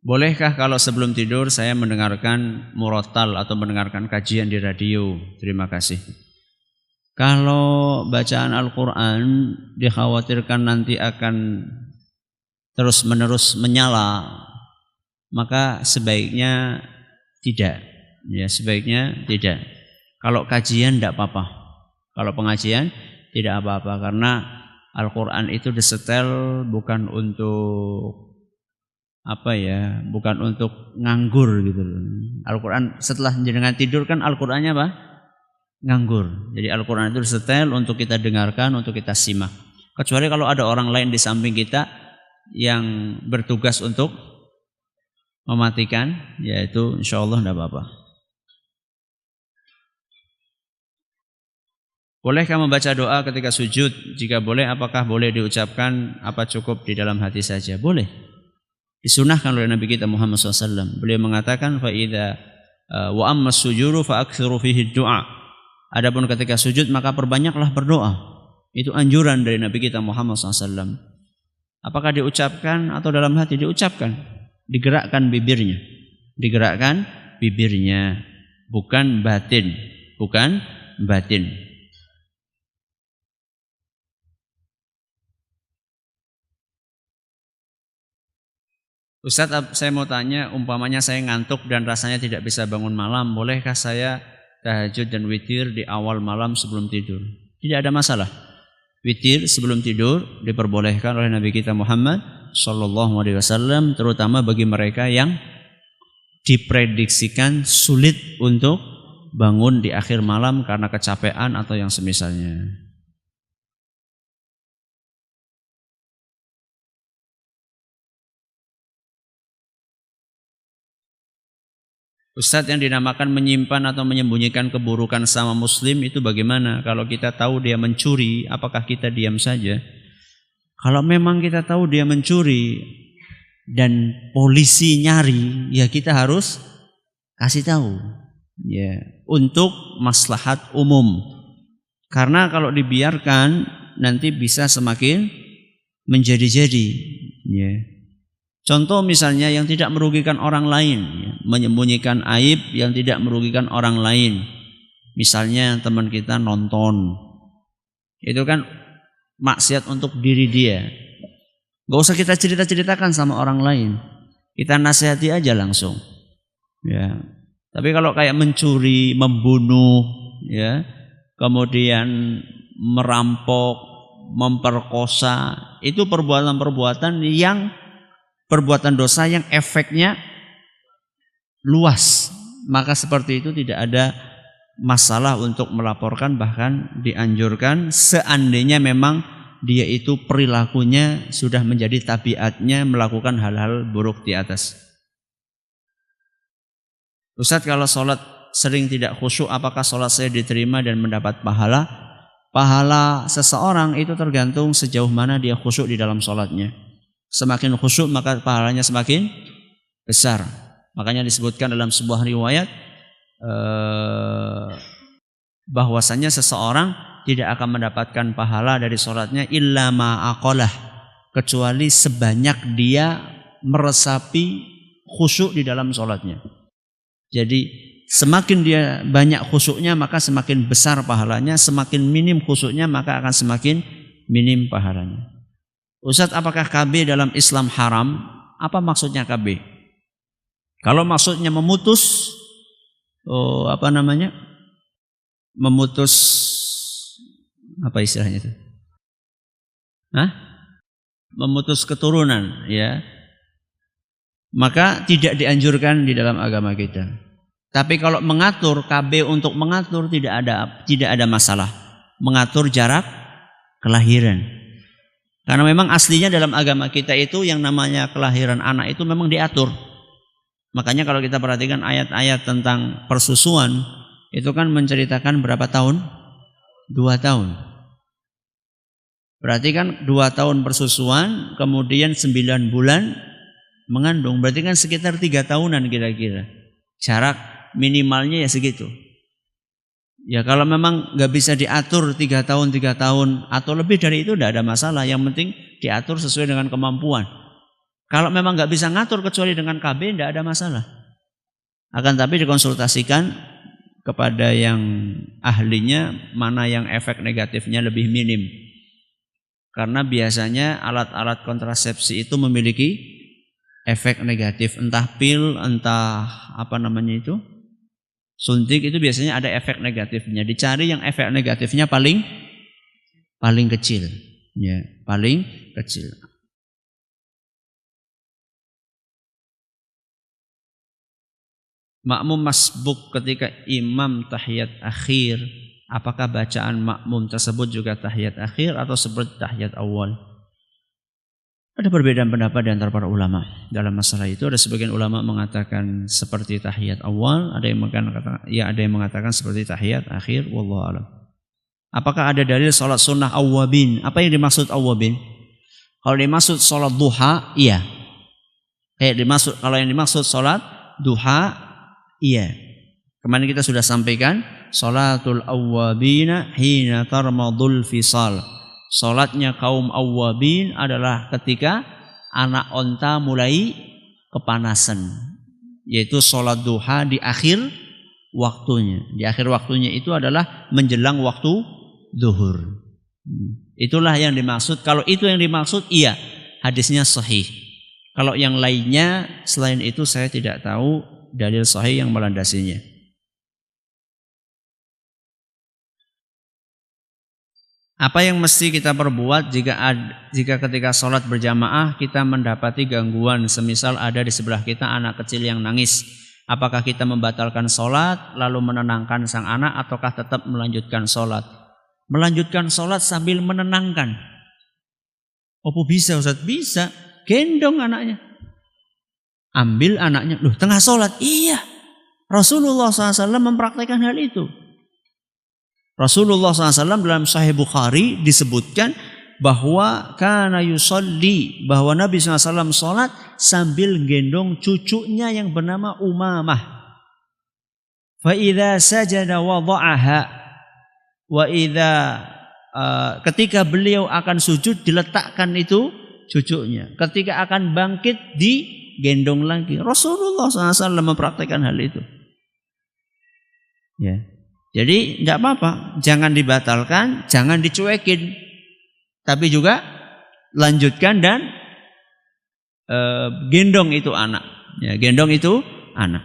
Bolehkah kalau sebelum tidur saya mendengarkan murattal atau mendengarkan kajian di radio? Terima kasih. Kalau bacaan Al-Quran dikhawatirkan nanti akan terus-menerus menyala, maka sebaiknya tidak. Ya, sebaiknya tidak. Kalau kajian tidak apa-apa. Kalau pengajian tidak apa-apa, karena Al-Quran itu disetel bukan untuk bukan untuk nganggur gitu loh. Al-Quran setelah jenengan tidur kan Al-Qurannya apa? Nganggur. Jadi Al-Quran itu disetel untuk kita dengarkan, untuk kita simak. Kecuali kalau ada orang lain di samping kita yang bertugas untuk mematikan, yaitu insya Allah tidak apa-apa. Bolehkah membaca doa ketika sujud? Jika boleh, apakah boleh diucapkan apa cukup di dalam hati saja? Boleh. Disunahkan oleh Nabi kita Muhammad SAW. Beliau mengatakan fa'idha wa amma sujudu fa'akthiru fihi du'a. Adapun ketika sujud maka perbanyaklah berdoa. Itu anjuran dari Nabi kita Muhammad SAW. Apakah diucapkan atau dalam hati? Diucapkan. Digerakkan bibirnya. Digerakkan bibirnya. Bukan batin. Bukan batin. Ustaz, saya mau tanya, umpamanya saya ngantuk dan rasanya tidak bisa bangun malam, bolehkah saya tahajud dan witir di awal malam sebelum tidur? Tidak ada masalah. Witir sebelum tidur diperbolehkan oleh Nabi kita Muhammad SAW, terutama bagi mereka yang diprediksikan sulit untuk bangun di akhir malam karena kecapean atau yang semisalnya. Ustadz, yang dinamakan menyimpan atau menyembunyikan keburukan sama muslim itu bagaimana? Kalau kita tahu dia mencuri, apakah kita diam saja? Kalau memang kita tahu dia mencuri dan polisi nyari, ya kita harus kasih tahu. Ya, untuk maslahat umum. Karena kalau dibiarkan nanti bisa semakin menjadi-jadi. Ya. Contoh misalnya yang tidak merugikan orang lain, ya, menyembunyikan aib yang tidak merugikan orang lain. Misalnya teman kita nonton, itu kan maksiat untuk diri dia. Gak usah kita cerita-ceritakan sama orang lain, kita nasihati aja langsung. Ya. Tapi kalau kayak mencuri, membunuh, ya, kemudian merampok, memperkosa, itu perbuatan-perbuatan dosa yang efeknya luas. Maka seperti itu tidak ada masalah untuk melaporkan, bahkan dianjurkan seandainya memang dia itu perilakunya sudah menjadi tabiatnya melakukan hal-hal buruk di atas. Ustaz, kalau sholat sering tidak khusyuk, apakah sholat saya diterima dan mendapat pahala? Pahala seseorang itu tergantung sejauh mana dia khusyuk di dalam sholatnya. Semakin khusyuk maka pahalanya semakin besar. Makanya disebutkan dalam sebuah riwayat bahwasanya seseorang tidak akan mendapatkan pahala dari sholatnya illa ma'aqalah, kecuali sebanyak dia meresapi khusyuk di dalam sholatnya. Jadi semakin dia banyak khusyuknya maka semakin besar pahalanya, semakin minim khusyuknya maka akan semakin minim pahalanya. Ustaz, apakah KB dalam Islam haram? Apa maksudnya KB? Kalau maksudnya memutus memutus apa istilahnya itu? Memutus keturunan, ya. Maka tidak dianjurkan di dalam agama kita. Tapi kalau mengatur, KB untuk mengatur tidak ada masalah. Mengatur jarak kelahiran. Karena memang aslinya dalam agama kita itu yang namanya kelahiran anak itu memang diatur. Makanya kalau kita perhatikan ayat-ayat tentang persusuan, itu kan menceritakan berapa tahun? 2 tahun. Berarti kan 2 tahun persusuan, kemudian 9 bulan mengandung. Berarti kan sekitar 3 tahunan kira-kira. Jarak minimalnya ya segitu. Ya kalau memang nggak bisa diatur 3 tahun atau lebih dari itu tidak ada masalah. Yang penting diatur sesuai dengan kemampuan. Kalau memang nggak bisa ngatur kecuali dengan KB tidak ada masalah. Akan tapi dikonsultasikan kepada yang ahlinya mana yang efek negatifnya lebih minim. Karena biasanya alat-alat kontrasepsi itu memiliki efek negatif, entah pil, entah suntik, itu biasanya ada efek negatifnya. Dicari yang efek negatifnya paling kecil, ya, paling kecil. Makmum masbuk ketika imam tahiyat akhir, apakah bacaan makmum tersebut juga tahiyat akhir atau seperti tahiyat awal? Ada perbedaan pendapat di antara para ulama dalam masalah itu. Ada sebagian ulama mengatakan seperti tahiyat awal, ada yang mengatakan seperti tahiyat akhir. Wallahu a'lam. Apakah ada dalil salat sunnah awwabin? Apa yang dimaksud awwabin? Kalau dimaksud salat duha, iya. Kalau yang dimaksud salat duha, iya. Kemarin kita sudah sampaikan salatul awwabina hina tarmadul fisal. Salatnya kaum awwabin adalah ketika anak onta mulai kepanasan, yaitu salat duha di akhir waktunya. Di akhir waktunya itu adalah menjelang waktu zuhur. Itulah yang dimaksud. Kalau itu yang dimaksud, iya, hadisnya sahih. Kalau yang lainnya selain itu saya tidak tahu dalil sahih yang melandasinya. Apa yang mesti kita perbuat jika ketika sholat berjamaah kita mendapati gangguan, semisal ada di sebelah kita anak kecil yang nangis? Apakah kita membatalkan sholat lalu menenangkan sang anak ataukah tetap melanjutkan sholat? Melanjutkan sholat sambil menenangkan. Apa bisa Ustaz? Bisa. Gendong anaknya. Ambil anaknya. Loh, tengah sholat? Iya. Rasulullah SAW mempraktikkan hal itu. Rasulullah SAW dalam Sahih Bukhari disebutkan bahwa kana yusalli, bahwa Nabi SAW sholat sambil gendong cucunya yang bernama Umamah. Fa idza sajada wada'aha wa idza ketika beliau akan sujud diletakkan itu cucunya. Ketika akan bangkit digendong lagi. Rasulullah SAW mempraktikkan hal itu. Ya. Jadi tidak apa-apa, jangan dibatalkan, jangan dicuekin, tapi juga lanjutkan dan gendong itu anak. Ya, gendong itu anak.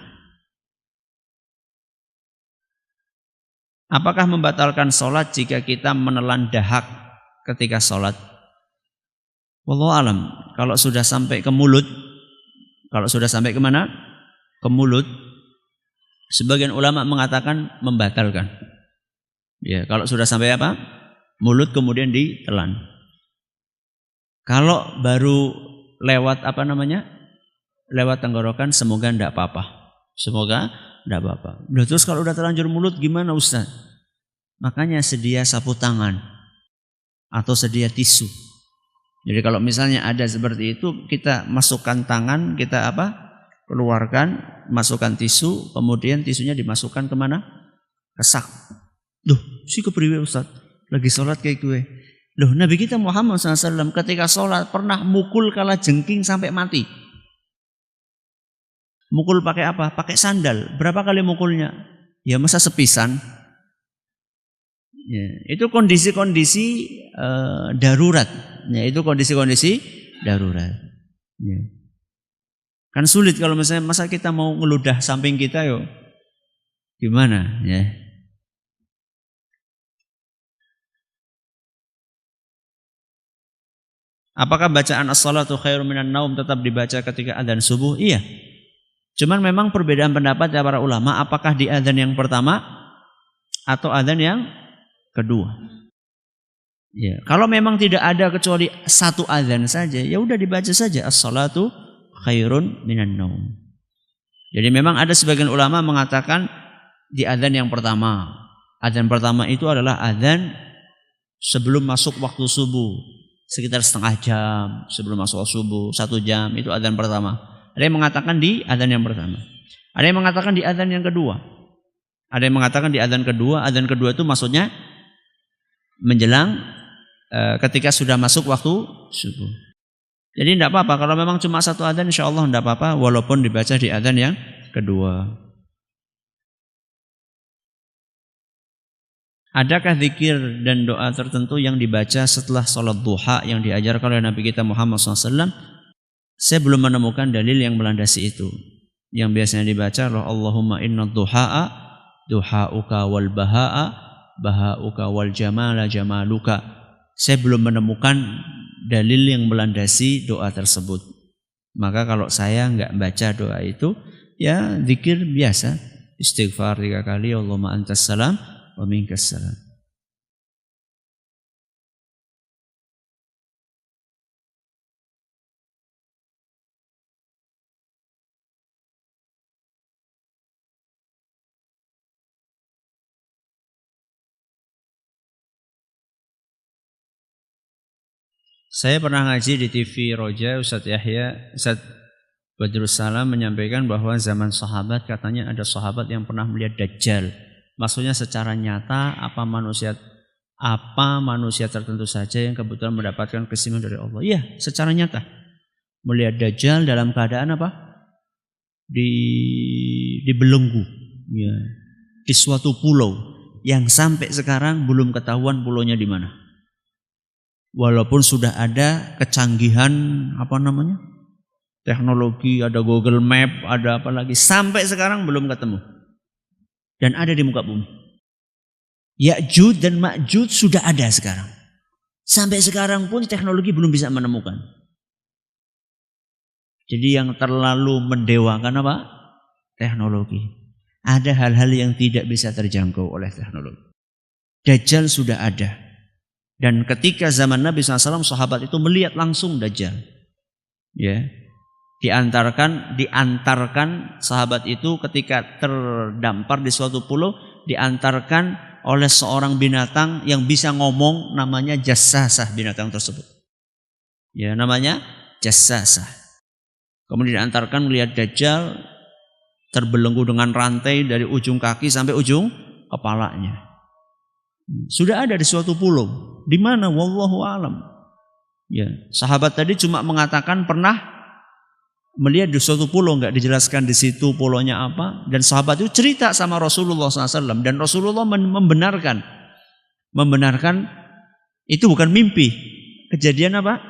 Apakah membatalkan sholat jika kita menelan dahak ketika sholat? Wallahu alam. Kalau sudah sampai ke mulut, kalau sudah sampai kemana? Ke mulut. Sebagian ulama mengatakan membatalkan. Ya, kalau sudah sampai apa? Mulut kemudian ditelan. Kalau baru lewat apa namanya? Lewat tenggorokan, semoga tidak apa-apa. Semoga tidak apa-apa. Terus kalau udah terlanjur mulut gimana Ustaz? Makanya sedia sapu tangan atau sedia tisu. Jadi kalau misalnya ada seperti itu, kita masukkan tangan, kita apa? Keluarkan, masukkan tisu, kemudian tisunya dimasukkan kemana? Ke sak. Duh, si kepriwe Ustaz? Lagi sholat kayak gue. Loh, Nabi kita Muhammad SAW ketika sholat pernah mukul kala jengking sampai mati. Mukul pakai apa? Pakai sandal. Berapa kali mukulnya? Ya masa sepisan. Ya, itu kondisi-kondisi darurat. Ya, itu kondisi-kondisi darurat. Ya. Kan sulit kalau misalnya masa kita mau ngeludah samping kita yo. Gimana? Ya. Apakah bacaan as-salatu khairum minan naum tetap dibaca ketika adzan subuh? Iya. Cuman memang perbedaan pendapat ya para ulama, apakah di adzan yang pertama atau adzan yang kedua. Ya, kalau memang tidak ada kecuali satu adzan saja, ya udah dibaca saja as-salatu khairun minan naum. Jadi memang ada sebagian ulama mengatakan di adzan yang pertama. Adzan pertama itu adalah adzan sebelum masuk waktu subuh, sekitar setengah jam sebelum masuk subuh, 1 jam itu adzan pertama. Ada yang mengatakan di adzan yang pertama. Ada yang mengatakan di adzan yang kedua. Ada yang mengatakan di adzan kedua. Adzan kedua itu maksudnya menjelang ketika sudah masuk waktu subuh. Jadi tidak apa-apa. Kalau memang cuma satu adzan insya Allah tidak apa-apa. Walaupun dibaca di adzan yang kedua. Adakah zikir dan doa tertentu yang dibaca setelah sholat duha yang diajarkan oleh Nabi kita Muhammad SAW? Saya belum menemukan dalil yang melandasi itu. Yang biasanya dibaca adalah Allahumma inna duha'a duha'uka wal baha'a baha'uka wal jamala jamaluka. Saya belum menemukan dalil yang melandasi doa tersebut. Maka kalau saya enggak baca doa itu, ya zikir biasa. Istighfar 3 kali, Allahumma antas salam wa minkas salam. Saya pernah ngaji di TV Roja, Ustadz Yahya, Ustadz Badrussalam menyampaikan bahwa zaman sahabat katanya ada sahabat yang pernah melihat Dajjal. Maksudnya secara nyata apa manusia tertentu saja yang kebetulan mendapatkan keistimewaan dari Allah. Iya, secara nyata. Melihat Dajjal dalam keadaan apa? Dibelenggu. Ya. Di suatu pulau yang sampai sekarang belum ketahuan pulaunya di mana. Walaupun sudah ada kecanggihan teknologi, ada Google Map, ada apa lagi, sampai sekarang belum ketemu. Dan ada di muka bumi. Ya'juj dan Ma'juj sudah ada sekarang. Sampai sekarang pun teknologi belum bisa menemukan. Jadi yang terlalu mendewakan apa? Teknologi. Ada hal-hal yang tidak bisa terjangkau oleh teknologi. Dajjal sudah ada. Dan ketika zaman Nabi SAW, sahabat itu melihat langsung Dajjal. Ya, diantarkan sahabat itu ketika terdampar di suatu pulau, diantarkan oleh seorang binatang yang bisa ngomong, namanya Jassasah binatang tersebut. Ya, namanya Jassasah. Kemudian diantarkan melihat Dajjal terbelenggu dengan rantai dari ujung kaki sampai ujung kepalanya. Sudah ada di suatu pulau. Di mana? Wallahu alam. Ya, sahabat tadi cuma mengatakan pernah melihat di suatu pulau, enggak dijelaskan di situ pulaunya apa. Dan sahabat itu cerita sama Rasulullah SAW dan Rasulullah membenarkan itu bukan mimpi, kejadian apa?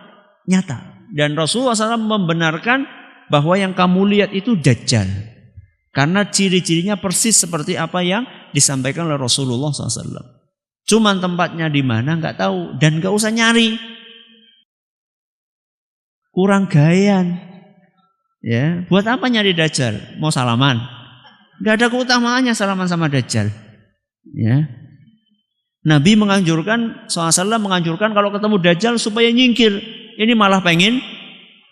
Nyata. Dan Rasulullah SAW membenarkan bahwa yang kamu lihat itu Dajjal. Karena ciri-cirinya persis seperti apa yang disampaikan oleh Rasulullah SAW. Cuman tempatnya di mana nggak tahu dan nggak usah nyari. Kurang gayan. Ya, buat apa nyari Dajjal? Mau salaman? Nggak ada keutamaannya salaman sama Dajjal. Ya. Nabi menganjurkan, SAW menganjurkan kalau ketemu Dajjal supaya nyingkir. Ini malah pengen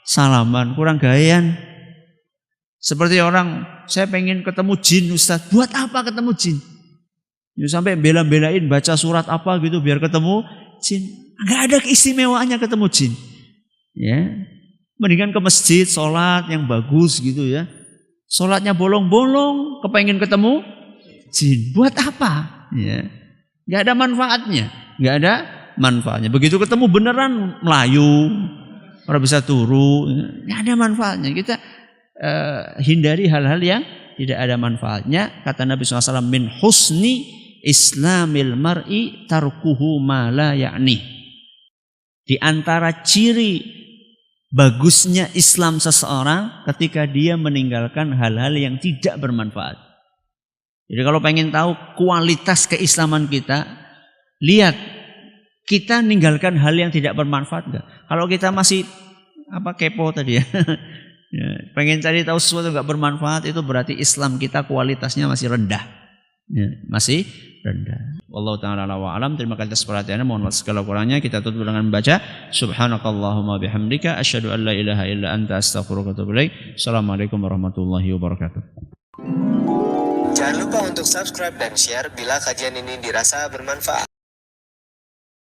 salaman, kurang gayan. Seperti orang, saya pengen ketemu jin Ustaz. Buat apa ketemu jin? Ya, sampai bela-belain baca surat apa gitu biar ketemu jin. Nggak ada keistimewaannya ketemu jin. Ya, mendingan ke masjid, sholat yang bagus gitu ya. Sholatnya bolong-bolong, kepengen ketemu jin. Buat apa? Ya. Nggak ada manfaatnya. Nggak ada manfaatnya. Begitu ketemu beneran Melayu, orang bisa turu. Nggak ada manfaatnya. Kita hindari hal-hal yang tidak ada manfaatnya. Kata Nabi SAW, min husni islamil mar'i tarkuhu ma la ya'ni. Di antara ciri bagusnya Islam seseorang ketika dia meninggalkan hal-hal yang tidak bermanfaat. Jadi kalau pengen tahu kualitas keislaman kita, lihat kita ninggalkan hal yang tidak bermanfaat enggak. Kalau kita masih kepo tadi ya, ya, pengen cari tahu sesuatu enggak bermanfaat, itu berarti Islam kita kualitasnya masih rendah. Ya, masih rendah. Wallahu ta'ala wa alam. Terima kasih atas perhatiannya. Mohon maaf segala kurangnya. Kita tutup dengan membaca subhanakallahumma bihamdika asyhadu an la ilaha illa anta astaghfiruka wa atubu ilaik. Assalamualaikum warahmatullahi wabarakatuh. Jangan lupa untuk subscribe dan share bila kajian ini dirasa bermanfaat.